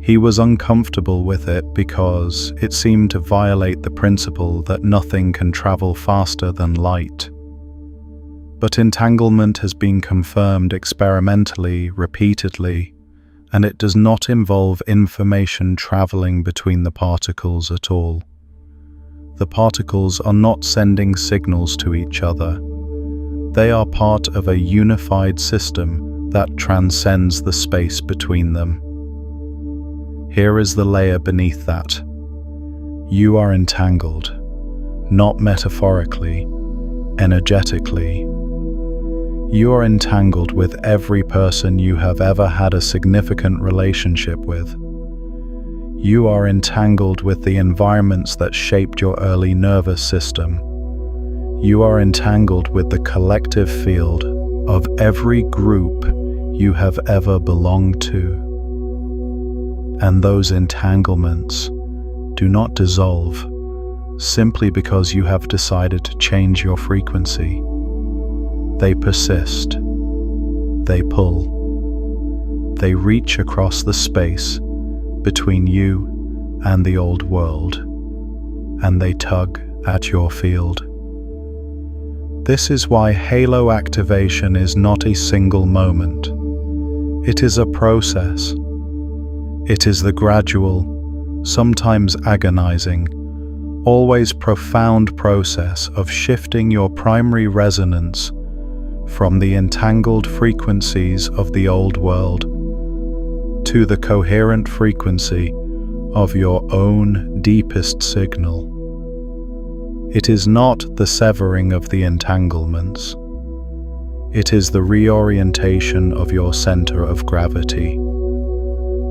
He was uncomfortable with it because it seemed to violate the principle that nothing can travel faster than light. But entanglement has been confirmed experimentally, repeatedly, and it does not involve information traveling between the particles at all. The particles are not sending signals to each other. They are part of a unified system that transcends the space between them. Here is the layer beneath that. You are entangled, not metaphorically, energetically. You are entangled with every person you have ever had a significant relationship with. You are entangled with the environments that shaped your early nervous system. You are entangled with the collective field of every group you have ever belonged to. And those entanglements do not dissolve simply because you have decided to change your frequency. They persist. They pull. They reach across the space between you and the old world, and they tug at your field. This is why halo activation is not a single moment. It is a process. It is the gradual, sometimes agonizing, always profound process of shifting your primary resonance from the entangled frequencies of the old world to the coherent frequency of your own deepest signal. It is not the severing of the entanglements. It is the reorientation of your center of gravity,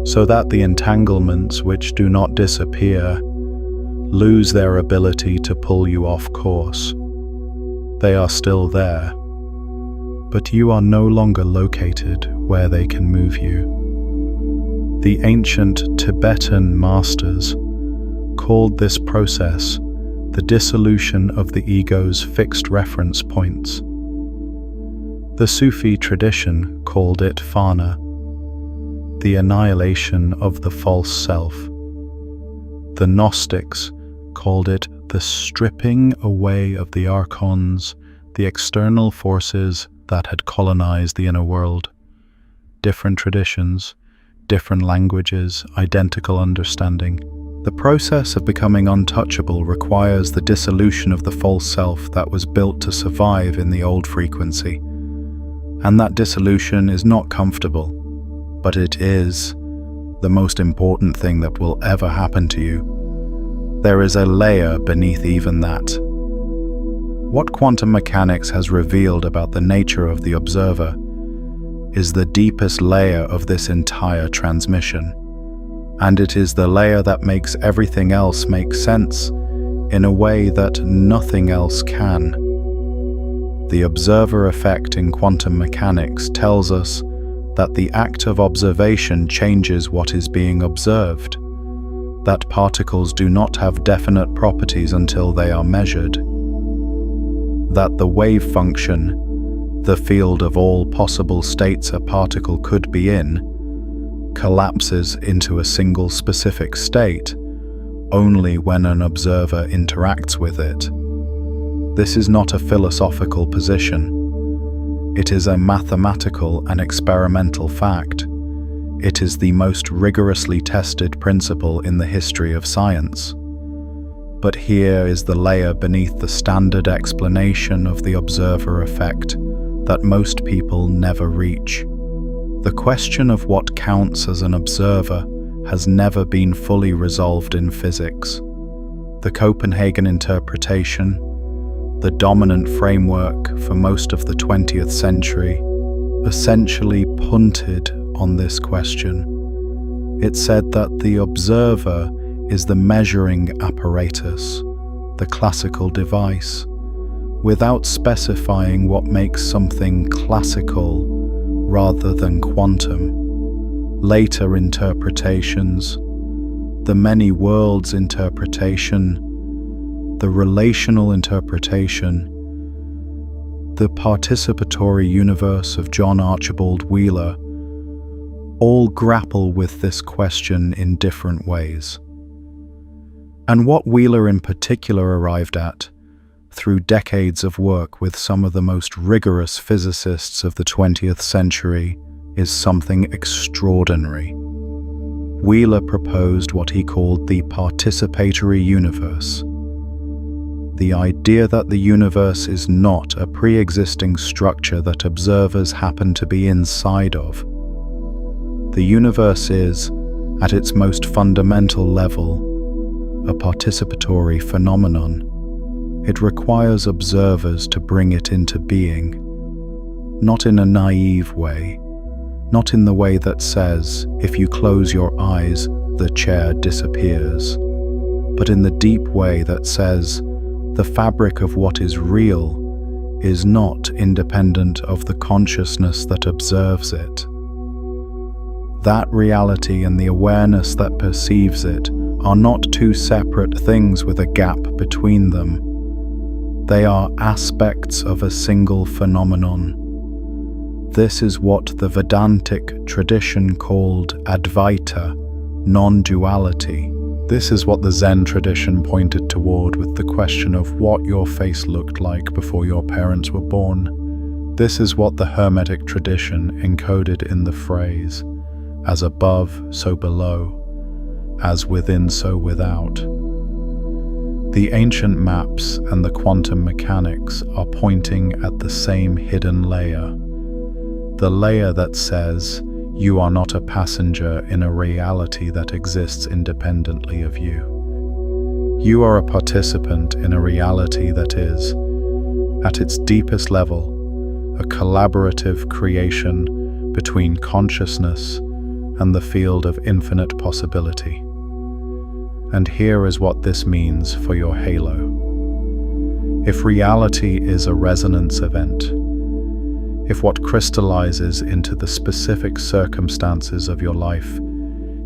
so that the entanglements which do not disappear lose their ability to pull you off course. They are still there, but you are no longer located where they can move you. The ancient Tibetan masters called this process the dissolution of the ego's fixed reference points. The Sufi tradition called it fana, the annihilation of the false self. The Gnostics called it the stripping away of the archons, the external forces that had colonized the inner world. Different traditions, different languages, identical understanding. The process of becoming untouchable requires the dissolution of the false self that was built to survive in the old frequency. And that dissolution is not comfortable, but it is the most important thing that will ever happen to you. There is a layer beneath even that. What quantum mechanics has revealed about the nature of the observer is the deepest layer of this entire transmission. And it is the layer that makes everything else make sense in a way that nothing else can. The observer effect in quantum mechanics tells us that the act of observation changes what is being observed, that particles do not have definite properties until they are measured, that the wave function, the field of all possible states a particle could be in, collapses into a single specific state only when an observer interacts with it. This is not a philosophical position. It is a mathematical and experimental fact. It is the most rigorously tested principle in the history of science. But here is the layer beneath the standard explanation of the observer effect that most people never reach. The question of what counts as an observer has never been fully resolved in physics. The Copenhagen interpretation, the dominant framework for most of the 20th century, essentially punted on this question. It said that the observer is the measuring apparatus, the classical device, without specifying what makes something classical rather than quantum. Later interpretations, the many worlds interpretation, the relational interpretation, the participatory universe of John Archibald Wheeler, all grapple with this question in different ways. And what Wheeler in particular arrived at, through decades of work with some of the most rigorous physicists of the 20th century, is something extraordinary. Wheeler proposed what he called the participatory universe. The idea that the universe is not a pre-existing structure that observers happen to be inside of. The universe is, at its most fundamental level, a participatory phenomenon. It requires observers to bring it into being, not in a naive way, not in the way that says, if you close your eyes, the chair disappears, but in the deep way that says, the fabric of what is real is not independent of the consciousness that observes it. That reality and the awareness that perceives it are not two separate things with a gap between them. They are aspects of a single phenomenon. This is what the Vedantic tradition called Advaita, non-duality. This is what the Zen tradition pointed toward with the question of what your face looked like before your parents were born. This is what the Hermetic tradition encoded in the phrase, as above, so below, as within, so without. The ancient maps and the quantum mechanics are pointing at the same hidden layer. The layer that says, you are not a passenger in a reality that exists independently of you. You are a participant in a reality that is, at its deepest level, a collaborative creation between consciousness and the field of infinite possibility. And here is what this means for your halo. If reality is a resonance event, if what crystallizes into the specific circumstances of your life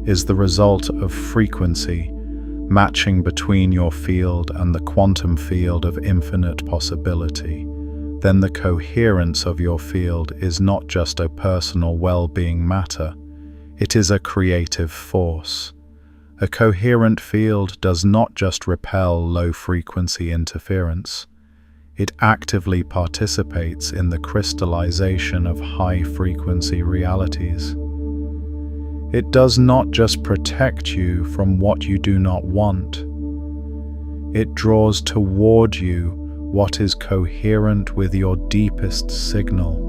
is the result of frequency matching between your field and the quantum field of infinite possibility, then the coherence of your field is not just a personal well-being matter, it is a creative force. A coherent field does not just repel low-frequency interference. It actively participates in the crystallization of high-frequency realities. It does not just protect you from what you do not want. It draws toward you what is coherent with your deepest signal.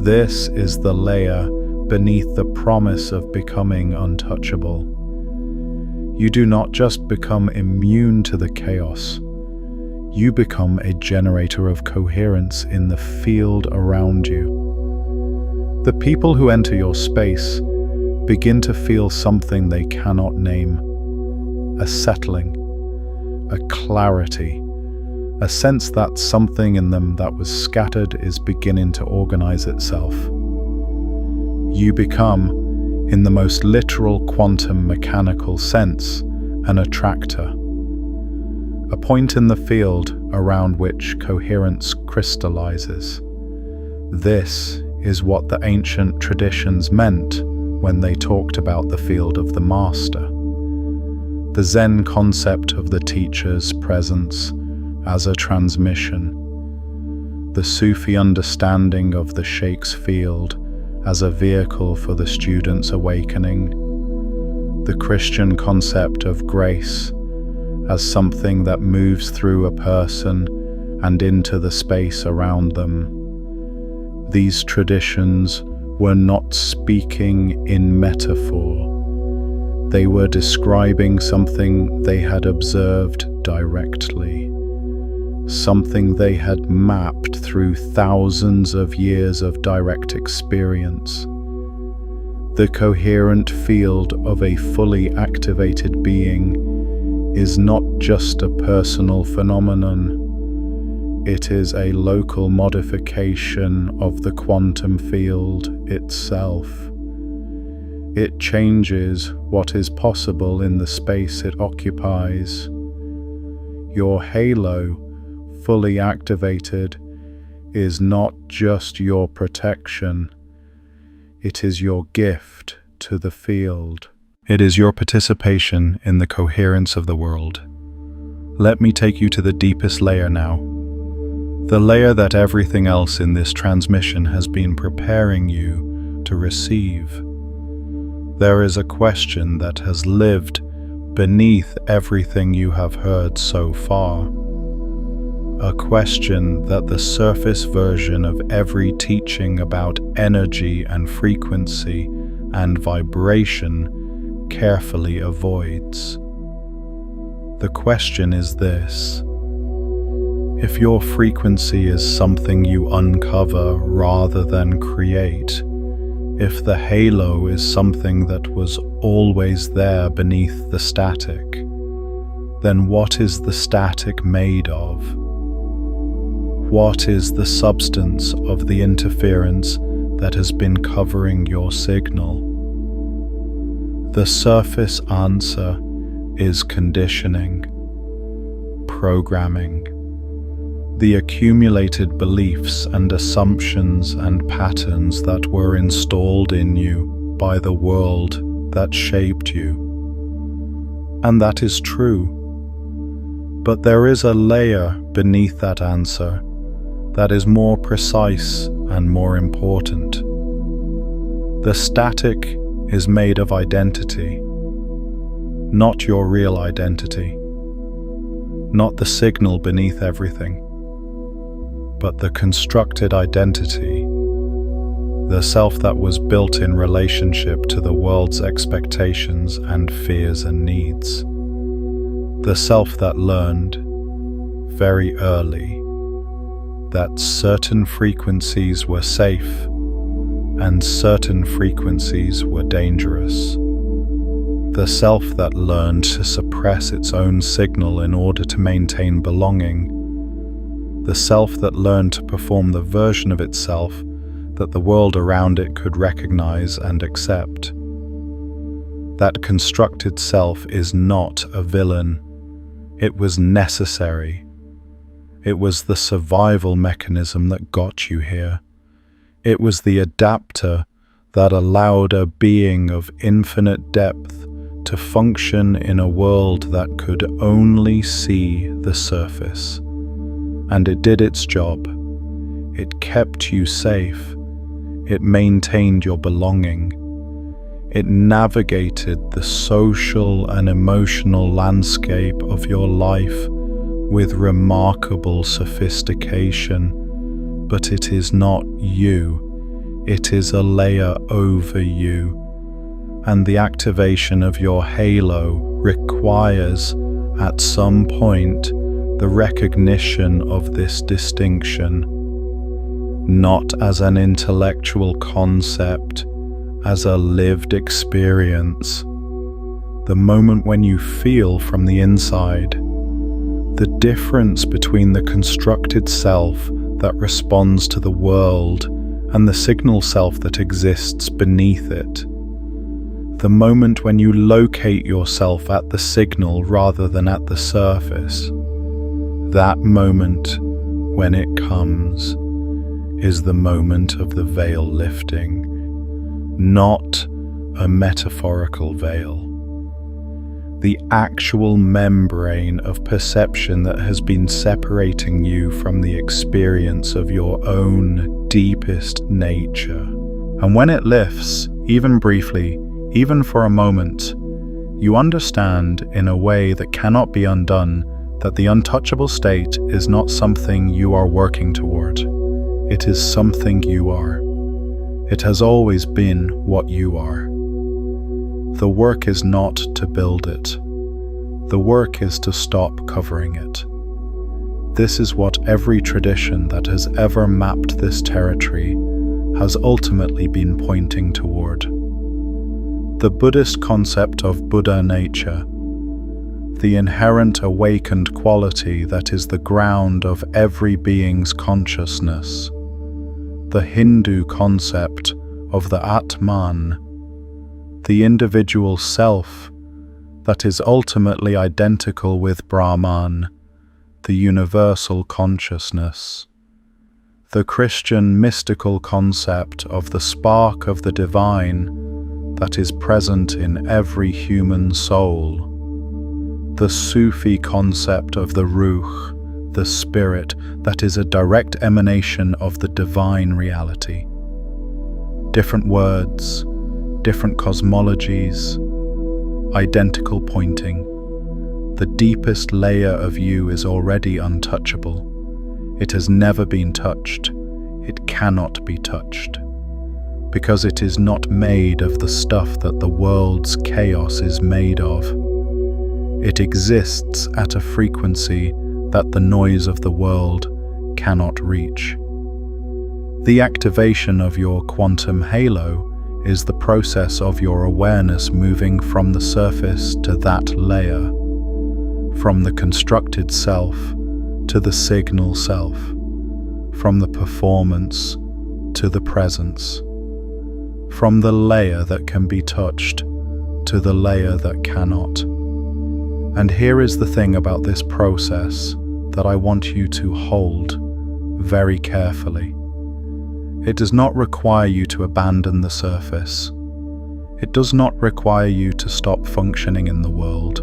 This is the layer beneath the promise of becoming untouchable. You do not just become immune to the chaos. You become a generator of coherence in the field around you. The people who enter your space begin to feel something they cannot name. A settling, a clarity, a sense that something in them that was scattered is beginning to organize itself. You become, in the most literal quantum mechanical sense, an attractor. A point in the field around which coherence crystallizes. This is what the ancient traditions meant when they talked about the field of the master. The Zen concept of the teacher's presence as a transmission. The Sufi understanding of the Sheikh's field as a vehicle for the student's awakening, the Christian concept of grace as something that moves through a person and into the space around them. These traditions were not speaking in metaphor. They were describing something they had observed directly, something they had mapped through thousands of years of direct experience. The coherent field of a fully activated being is not just a personal phenomenon. It is a local modification of the quantum field itself. It changes what is possible in the space it occupies. Your halo, fully activated, is not just your protection. It is your gift to the field. It is your participation in the coherence of the world. Let me take you to the deepest layer now. The layer that everything else in this transmission has been preparing you to receive. There is a question that has lived beneath everything you have heard so far. A question that the surface version of every teaching about energy and frequency and vibration carefully avoids. The question is this: if your frequency is something you uncover rather than create, if the halo is something that was always there beneath the static, then what is the static made of? What is the substance of the interference that has been covering your signal? The surface answer is conditioning, programming, the accumulated beliefs and assumptions and patterns that were installed in you by the world that shaped you. And that is true. But there is a layer beneath that answer that is more precise and more important. The static is made of identity, not your real identity, not the signal beneath everything, but the constructed identity, the self that was built in relationship to the world's expectations and fears and needs, the self that learned very early that certain frequencies were safe and certain frequencies were dangerous. The self that learned to suppress its own signal in order to maintain belonging. The self that learned to perform the version of itself that the world around it could recognize and accept. That constructed self is not a villain. It was necessary. It was the survival mechanism that got you here. It was the adapter that allowed a being of infinite depth to function in a world that could only see the surface. And it did its job. It kept you safe. It maintained your belonging. It navigated the social and emotional landscape of your life with remarkable sophistication. But it is not you. It is a layer over you. And the activation of your halo requires, at some point, the recognition of this distinction, not as an intellectual concept, as a lived experience. The moment when you feel from the inside, the difference between the constructed self that responds to the world and the signal self that exists beneath it. The moment when you locate yourself at the signal rather than at the surface. That moment, when it comes, is the moment of the veil lifting, not a metaphorical veil. The actual membrane of perception that has been separating you from the experience of your own deepest nature. And when it lifts, even briefly, even for a moment, you understand in a way that cannot be undone that the untouchable state is not something you are working toward. It is something you are. It has always been what you are. The work is not to build it. The work is to stop covering it. This is what every tradition that has ever mapped this territory has ultimately been pointing toward. The Buddhist concept of Buddha nature, the inherent awakened quality that is the ground of every being's consciousness, the Hindu concept of the Atman, the individual self that is ultimately identical with Brahman, the universal consciousness, the Christian mystical concept of the spark of the divine that is present in every human soul, the Sufi concept of the Ruh, the spirit that is a direct emanation of the divine reality. Different words, different cosmologies, identical pointing. The deepest layer of you is already untouchable. It has never been touched. It cannot be touched. Because it is not made of the stuff that the world's chaos is made of. It exists at a frequency that the noise of the world cannot reach. The activation of your quantum halo is the process of your awareness moving from the surface to that layer, from the constructed self to the signal self, from the performance to the presence, from the layer that can be touched to the layer that cannot. And here is the thing about this process that I want you to hold very carefully. It does not require you to abandon the surface. It does not require you to stop functioning in the world,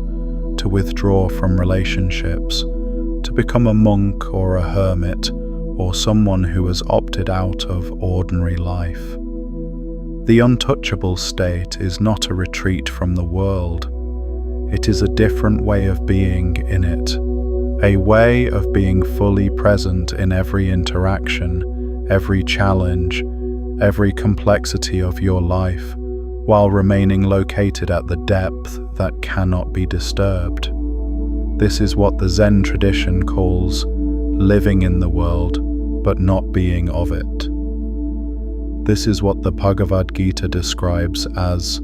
to withdraw from relationships, to become a monk or a hermit, or someone who has opted out of ordinary life. The untouchable state is not a retreat from the world. It is a different way of being in it, a way of being fully present in every interaction, every challenge, every complexity of your life, while remaining located at the depth that cannot be disturbed. This is what the Zen tradition calls living in the world, but not being of it. This is what the Bhagavad Gita describes as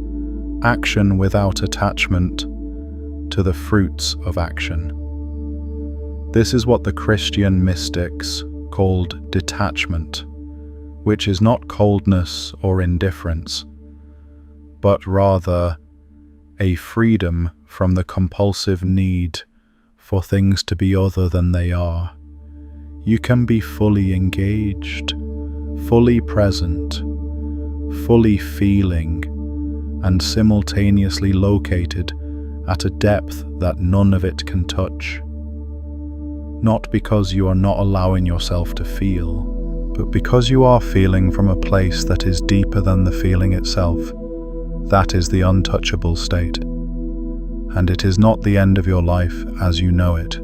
action without attachment to the fruits of action. This is what the Christian mystics called detachment, which is not coldness or indifference, but rather a freedom from the compulsive need for things to be other than they are. You can be fully engaged, fully present, fully feeling, and simultaneously located at a depth that none of it can touch. Not because you are not allowing yourself to feel, but because you are feeling from a place that is deeper than the feeling itself. That is the untouchable state. And it is not the end of your life as you know it.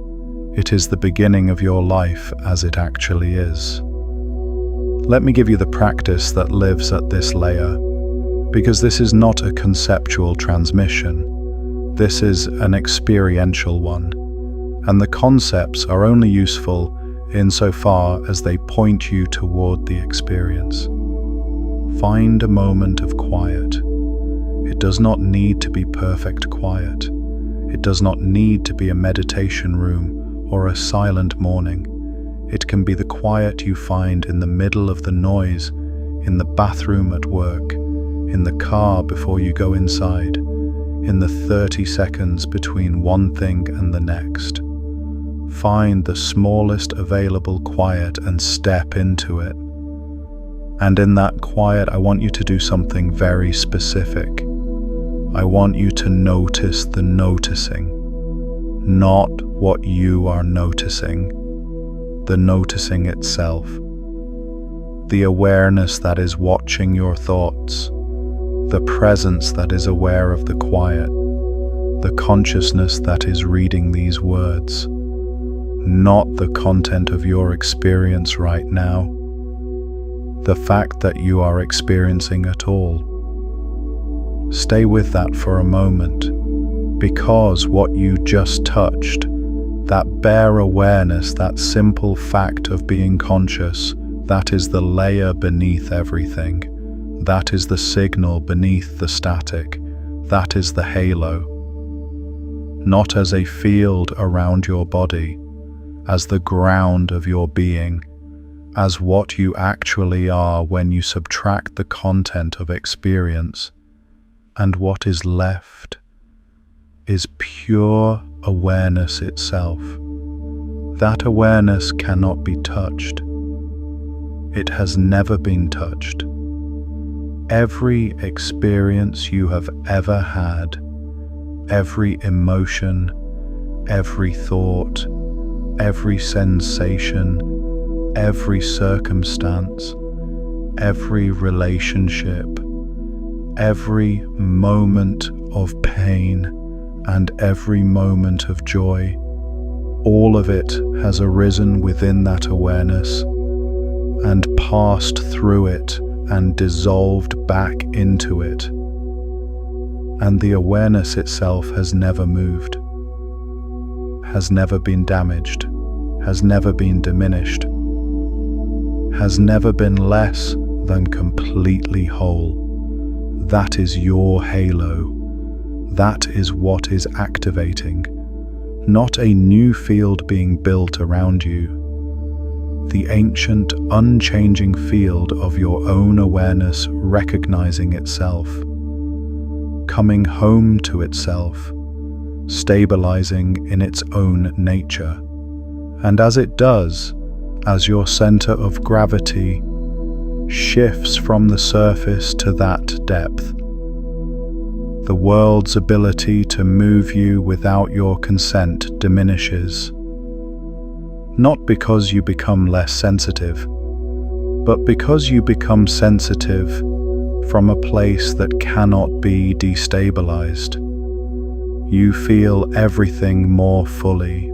It is the beginning of your life as it actually is. Let me give you the practice that lives at this layer, because this is not a conceptual transmission. This is an experiential one, and the concepts are only useful insofar as they point you toward the experience. Find a moment of quiet. It does not need to be perfect quiet. It does not need to be a meditation room or a silent morning. It can be the quiet you find in the middle of the noise, in the bathroom at work, in the car before you go inside, in the 30 seconds between one thing and the next. Find the smallest available quiet and step into it. And in that quiet, I want you to do something very specific. I want you to notice the noticing, not what you are noticing, the noticing itself. the awareness that is watching your thoughts, the presence that is aware of the quiet, the consciousness that is reading these words, not the content of your experience right now, the fact that you are experiencing at all. Stay with that for a moment, because what you just touched, that bare awareness, that simple fact of being conscious, that is the layer beneath everything. That is the signal beneath the static. That is the halo. Not as a field around your body, as the ground of your being, as what you actually are when you subtract the content of experience, and what is left is pure awareness itself. That awareness cannot be touched. It has never been touched. Every experience you have ever had, every emotion, every thought, every sensation, every circumstance, every relationship, every moment of pain and every moment of joy, all of it has arisen within that awareness and passed through it and dissolved back into it. And the awareness itself has never moved, has never been damaged, has never been diminished, has never been less than completely whole. That is your halo. That is what is activating, not a new field being built around you. The ancient, unchanging field of your own awareness recognizing itself, coming home to itself, stabilizing in its own nature. And as it does, as your center of gravity shifts from the surface to that depth, the world's ability to move you without your consent diminishes. Not because you become less sensitive, but because you become sensitive from a place that cannot be destabilized. You feel everything more fully,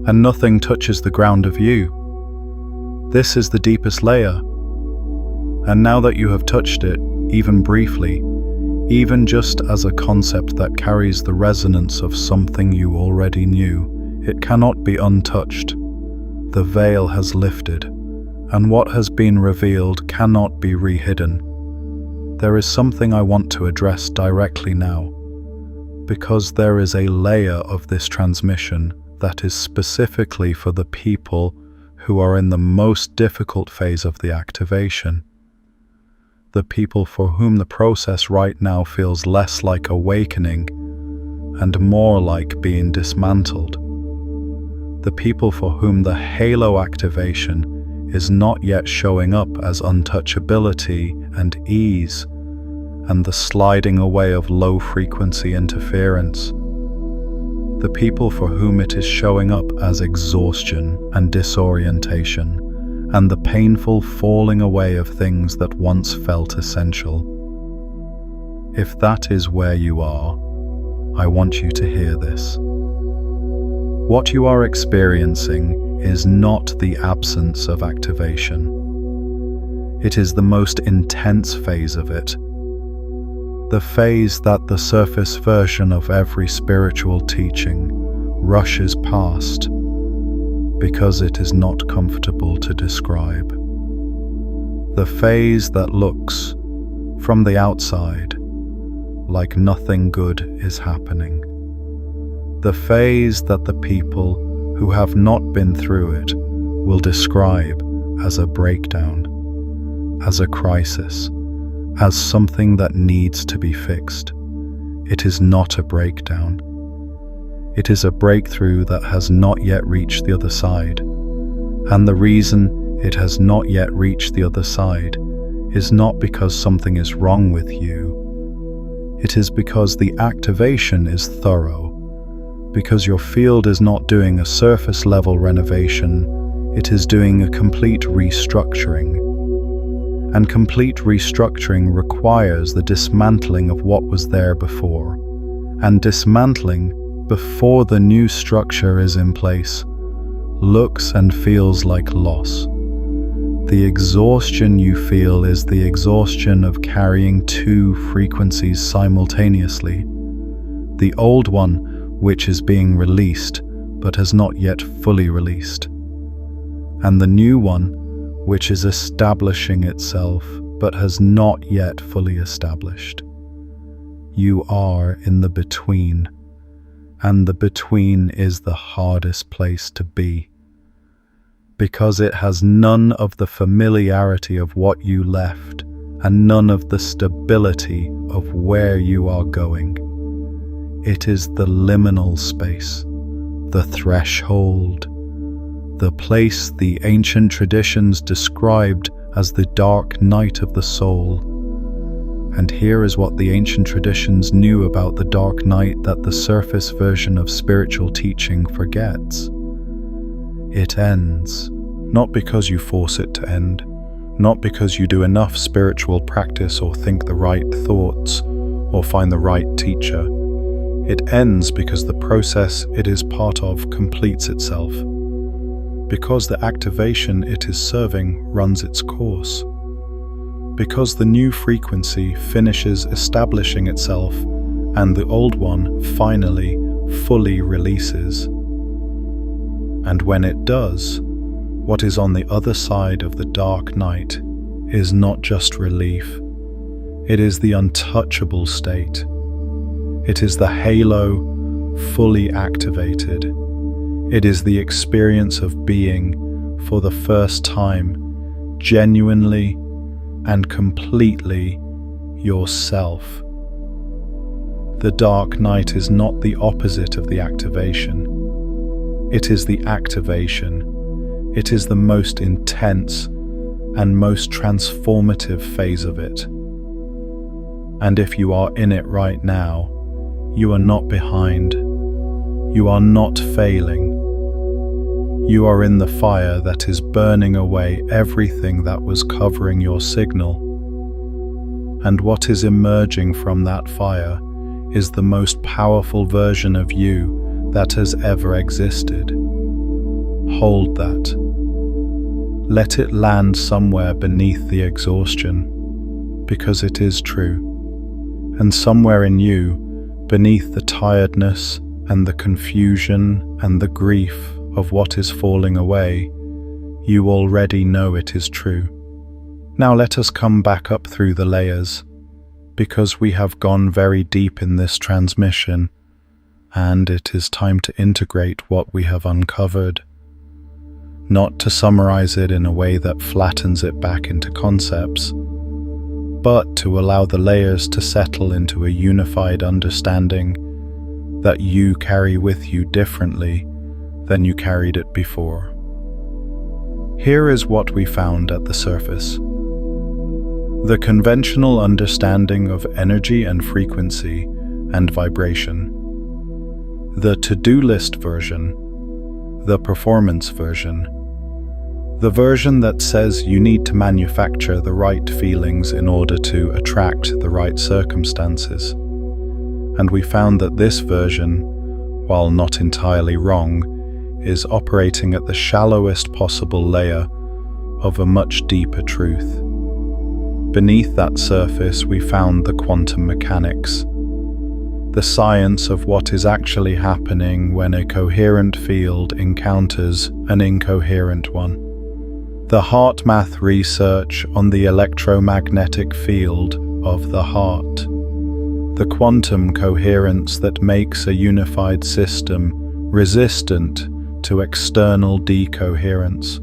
and nothing touches the ground of you. This is the deepest layer. And now that you have touched it, even briefly, even just as a concept that carries the resonance of something you already knew, it cannot be untouched. The veil has lifted, and what has been revealed cannot be rehidden. There is something I want to address directly now, because there is a layer of this transmission that is specifically for the people who are in the most difficult phase of the activation. The people for whom the process right now feels less like awakening and more like being dismantled. The people for whom the halo activation is not yet showing up as untouchability and ease and the sliding away of low-frequency interference. The people for whom it is showing up as exhaustion and disorientation and the painful falling away of things that once felt essential. If that is where you are, I want you to hear this. What you are experiencing is not the absence of activation. It is the most intense phase of it. The phase that the surface version of every spiritual teaching rushes past because it is not comfortable to describe. The phase that looks, from the outside, like nothing good is happening. The phase that the people who have not been through it will describe as a breakdown, as a crisis, as something that needs to be fixed. It is not a breakdown. It is a breakthrough that has not yet reached the other side. And the reason it has not yet reached the other side is not because something is wrong with you. It is because the activation is thorough, because your field is not doing a surface level renovation, it is doing a complete restructuring. and complete restructuring requires the dismantling of what was there before. And dismantling, before the new structure is in place, looks and feels like loss. The exhaustion you feel is the exhaustion of carrying two frequencies simultaneously. The old one, which is being released, but has not yet fully released. And the new one, which is establishing itself, but has not yet fully established. You are in the between, and the between is the hardest place to be, because it has none of the familiarity of what you left, and none of the stability of where you are going. It is the liminal space, the threshold, the place the ancient traditions described as the dark night of the soul. And here is what the ancient traditions knew about the dark night that the surface version of spiritual teaching forgets. It ends, not because you force it to end, not because you do enough spiritual practice or think the right thoughts or find the right teacher. It ends because the process it is part of completes itself, because the activation it is serving runs its course, because the new frequency finishes establishing itself and the old one finally, fully releases. And when it does, what is on the other side of the dark night is not just relief. It is the untouchable state. It is the halo fully activated. It is the experience of being, for the first time, genuinely and completely yourself. The dark night is not the opposite of the activation. It is the activation. It is the most intense and most transformative phase of it. And if you are in it right now, you are not behind. You are not failing. You are in the fire that is burning away everything that was covering your signal. And what is emerging from that fire is the most powerful version of you that has ever existed. Hold that. Let it land somewhere beneath the exhaustion, because it is true. And somewhere in you, beneath the tiredness and the confusion and the grief of what is falling away, you already know it is true. Now let us come back up through the layers, because we have gone very deep in this transmission, and it is time to integrate what we have uncovered. Not to summarize it in a way that flattens it back into concepts, but to allow the layers to settle into a unified understanding that you carry with you differently than you carried it before. Here is what we found at the surface. The conventional understanding of energy and frequency and vibration. The to-do list version. The performance version. The version that says you need to manufacture the right feelings in order to attract the right circumstances. And we found that this version, while not entirely wrong, is operating at the shallowest possible layer of a much deeper truth. Beneath that surface, we found the quantum mechanics, the science of what is actually happening when a coherent field encounters an incoherent one. The HeartMath research on the electromagnetic field of the heart. The quantum coherence that makes a unified system resistant to external decoherence.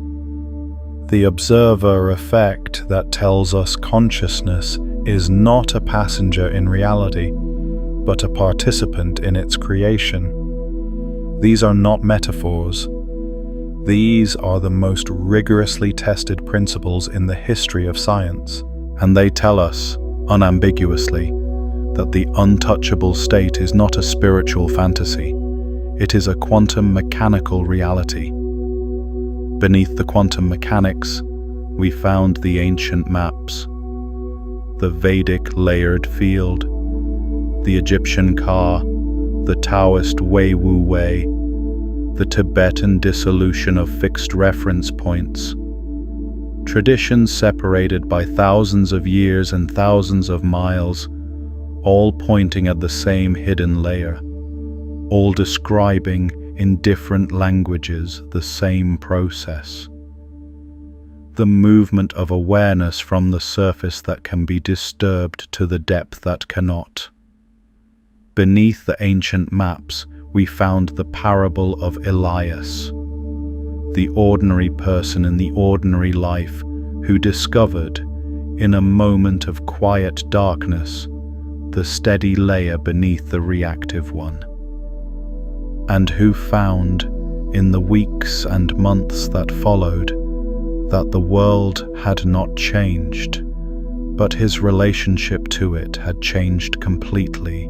The observer effect that tells us consciousness is not a passenger in reality, but a participant in its creation. These are not metaphors. These are the most rigorously tested principles in the history of science, and they tell us, unambiguously, that the untouchable state is not a spiritual fantasy. It is a quantum mechanical reality. Beneath the quantum mechanics, we found the ancient maps, the Vedic layered field, the Egyptian Ka, the Taoist Wei Wu Wei, the Tibetan dissolution of fixed reference points, traditions separated by thousands of years and thousands of miles, all pointing at the same hidden layer, all describing in different languages the same process. The movement of awareness from the surface that can be disturbed to the depth that cannot. Beneath the ancient maps, we found the parable of Elias, the ordinary person in the ordinary life who discovered, in a moment of quiet darkness, the steady layer beneath the reactive one, and who found, in the weeks and months that followed, that the world had not changed, but his relationship to it had changed completely,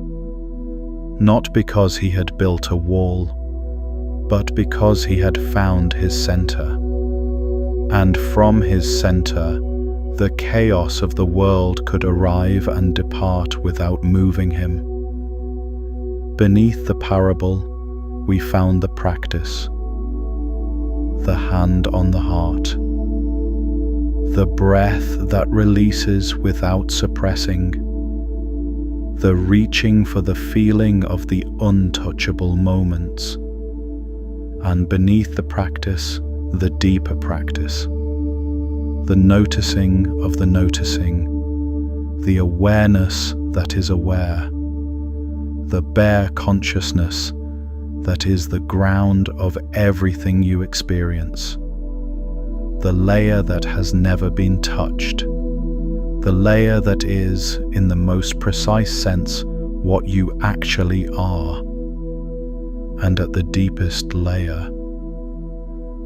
not because he had built a wall, but because he had found his center, and from his center, the chaos of the world could arrive and depart without moving him. Beneath the parable, we found the practice, the hand on the heart, the breath that releases without suppressing, the reaching for the feeling of the untouchable moments, and beneath the practice, the deeper practice, the noticing of the noticing, the awareness that is aware, the bare consciousness that is the ground of everything you experience, the layer that has never been touched, the layer that is, in the most precise sense, what you actually are. And at the deepest layer,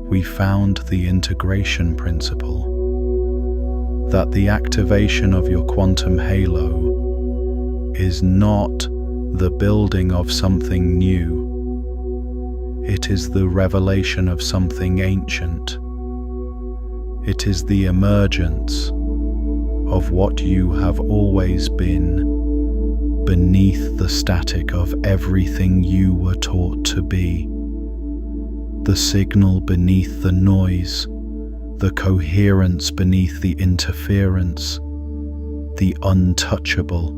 we found the integration principle, that the activation of your quantum halo is not the building of something new. It is the revelation of something ancient. It is the emergence of what you have always been beneath the static of everything you were taught to be. The signal beneath the noise, the coherence beneath the interference, the untouchable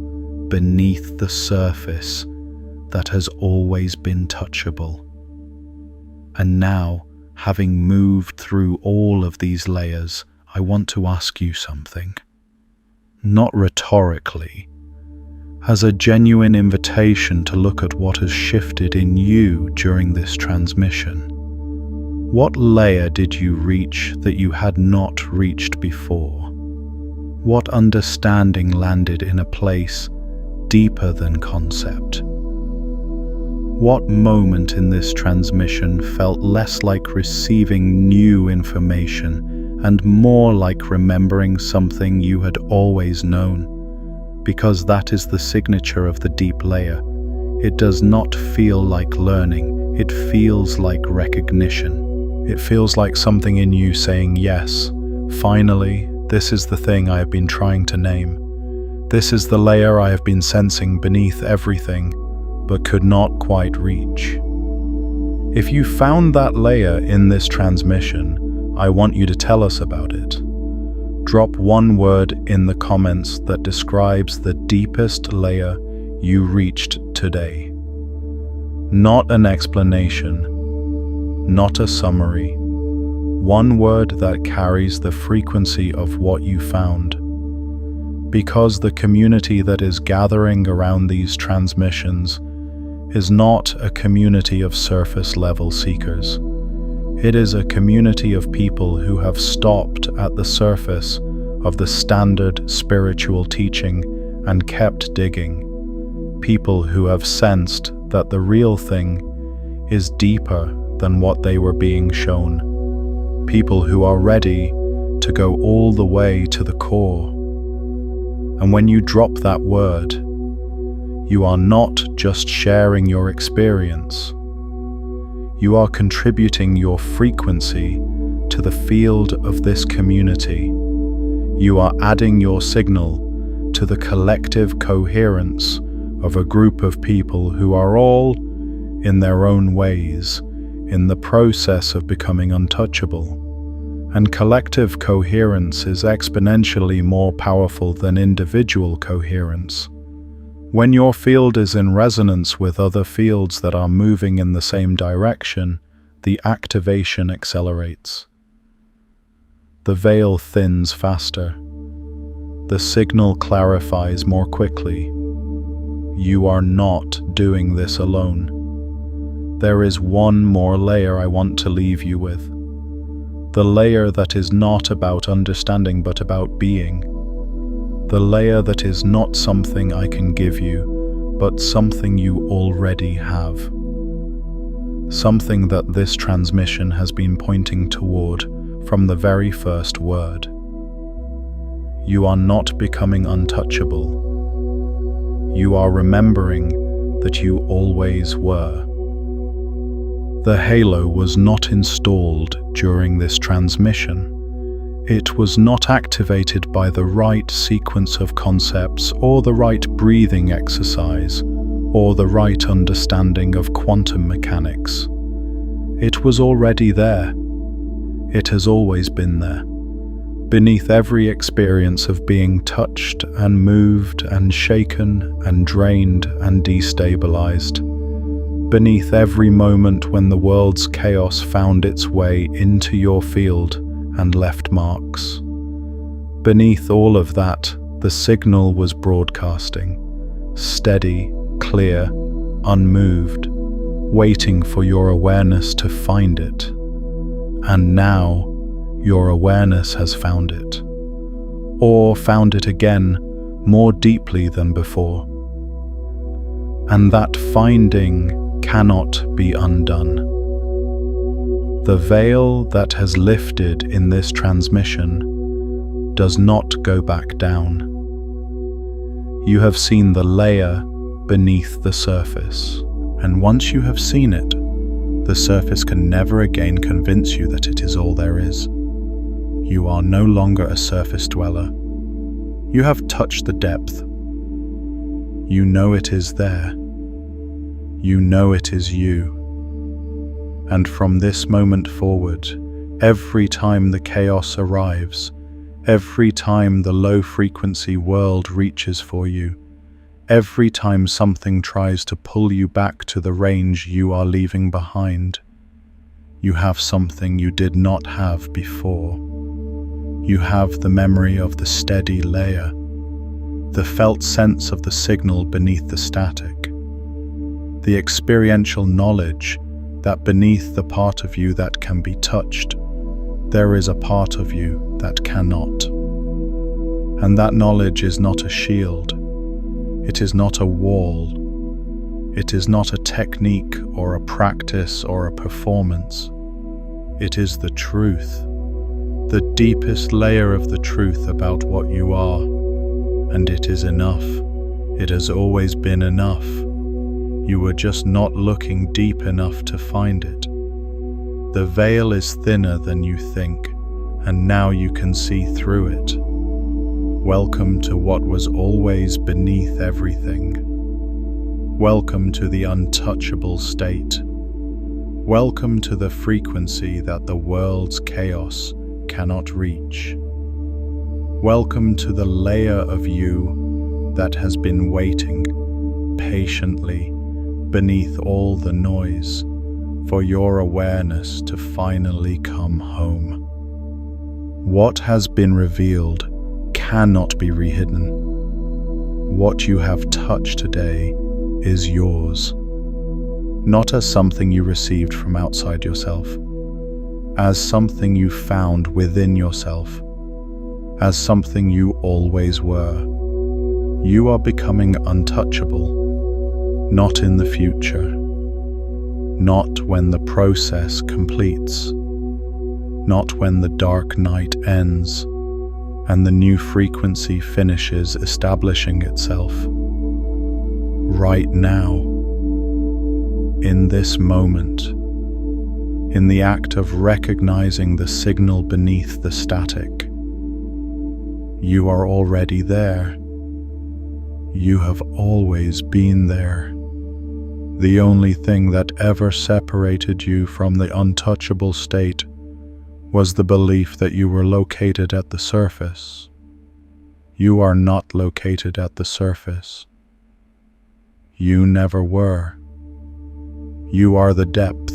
beneath the surface that has always been touchable. And now, having moved through all of these layers, I want to ask you something. Not rhetorically, as a genuine invitation to look at what has shifted in you during this transmission. What layer did you reach that you had not reached before? What understanding landed in a place deeper than concept? What moment in this transmission felt less like receiving new information and more like remembering something you had always known? Because that is the signature of the deep layer. It does not feel like learning, it feels like recognition. It feels like something in you saying, yes, finally, this is the thing I have been trying to name. This is the layer I have been sensing beneath everything, but could not quite reach. If you found that layer in this transmission, I want you to tell us about it. Drop one word in the comments that describes the deepest layer you reached today. Not an explanation, not a summary. One word that carries the frequency of what you found. Because the community that is gathering around these transmissions is not a community of surface-level seekers. It is a community of people who have stopped at the surface of the standard spiritual teaching and kept digging. People who have sensed that the real thing is deeper than what they were being shown. People who are ready to go all the way to the core. And when you drop that word, you are not just sharing your experience. You are contributing your frequency to the field of this community. You are adding your signal to the collective coherence of a group of people who are all, in their own ways, in the process of becoming untouchable. And collective coherence is exponentially more powerful than individual coherence. When your field is in resonance with other fields that are moving in the same direction, the activation accelerates. The veil thins faster. The signal clarifies more quickly. You are not doing this alone. There is one more layer I want to leave you with. The layer that is not about understanding but about being. The layer that is not something I can give you, but something you already have. Something that this transmission has been pointing toward from the very first word. You are not becoming untouchable. You are remembering that you always were. The halo was not installed during this transmission. It was not activated by the right sequence of concepts or the right breathing exercise or the right understanding of quantum mechanics. It was already there. It has always been there. Beneath every experience of being touched and moved and shaken and drained and destabilized. Beneath every moment when the world's chaos found its way into your field and left marks. Beneath all of that, the signal was broadcasting, steady, clear, unmoved, waiting for your awareness to find it. And now, your awareness has found it, or found it again more deeply than before. And that finding cannot be undone. The veil that has lifted in this transmission does not go back down. You have seen the layer beneath the surface, and once you have seen it, the surface can never again convince you that it is all there is. You are no longer a surface dweller. You have touched the depth. You know it is there. You know it is you. And from this moment forward, every time the chaos arrives, every time the low-frequency world reaches for you, every time something tries to pull you back to the range you are leaving behind, you have something you did not have before. You have the memory of the steady layer, the felt sense of the signal beneath the static, the experiential knowledge that beneath the part of you that can be touched, there is a part of you that cannot. And that knowledge is not a shield. It is not a wall. It is not a technique or a practice or a performance. It is the truth, the deepest layer of the truth about what you are. And it is enough. It has always been enough. You were just not looking deep enough to find it. The veil is thinner than you think, and now you can see through it. Welcome to what was always beneath everything. Welcome to the untouchable state. Welcome to the frequency that the world's chaos cannot reach. Welcome to the layer of you that has been waiting patiently beneath all the noise for your awareness to finally come home. What has been revealed cannot be rehidden. What you have touched today is yours, not as something you received from outside yourself, as something you found within yourself, as something you always were. You are becoming untouchable, not in the future, not when the process completes, not when the dark night ends and the new frequency finishes establishing itself. Right now, in this moment, in the act of recognizing the signal beneath the static, You are already there. You have always been there. The only thing that ever separated you from the untouchable state was the belief that you were located at the surface. You are not located at the surface. You never were. You are the depth.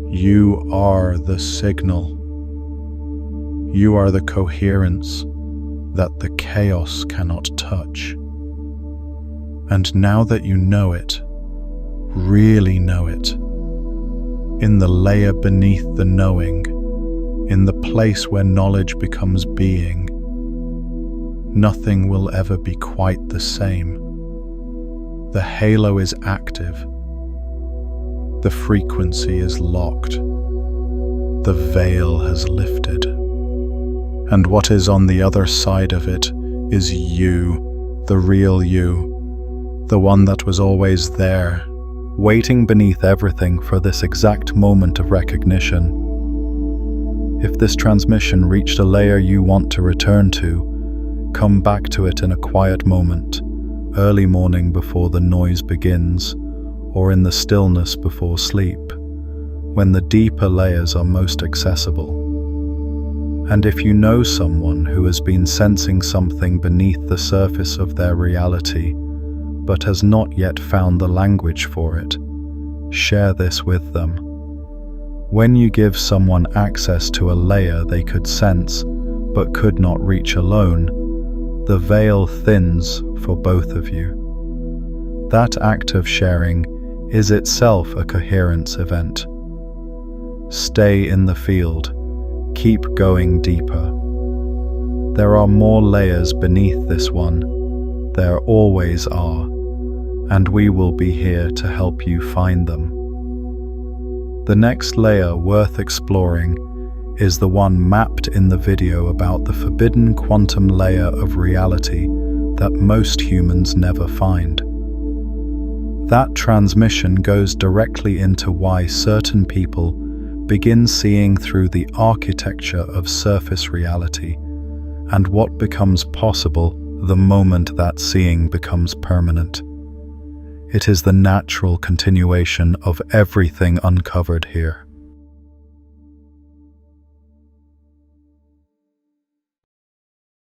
You are the signal. You are the coherence that the chaos cannot touch. And now that you know it, really know it, in the layer beneath the knowing, in the place where knowledge becomes being, nothing will ever be quite the same. The halo is active. The frequency is locked. The veil has lifted. And what is on the other side of it is you, the real you, the one that was always there, waiting beneath everything for this exact moment of recognition. If this transmission reached a layer you want to return to, come back to it in a quiet moment, early morning before the noise begins, or in the stillness before sleep, when the deeper layers are most accessible. And if you know someone who has been sensing something beneath the surface of their reality, but has not yet found the language for it, share this with them. When you give someone access to a layer they could sense, but could not reach alone, the veil thins for both of you. That act of sharing is itself a coherence event. Stay in the field. Keep going deeper. There are more layers beneath this one. There always are, and we will be here to help you find them. The next layer worth exploring is the one mapped in the video about the forbidden quantum layer of reality that most humans never find. That transmission goes directly into why certain people begin seeing through the architecture of surface reality, and what becomes possible the moment that seeing becomes permanent. It is the natural continuation of everything uncovered here.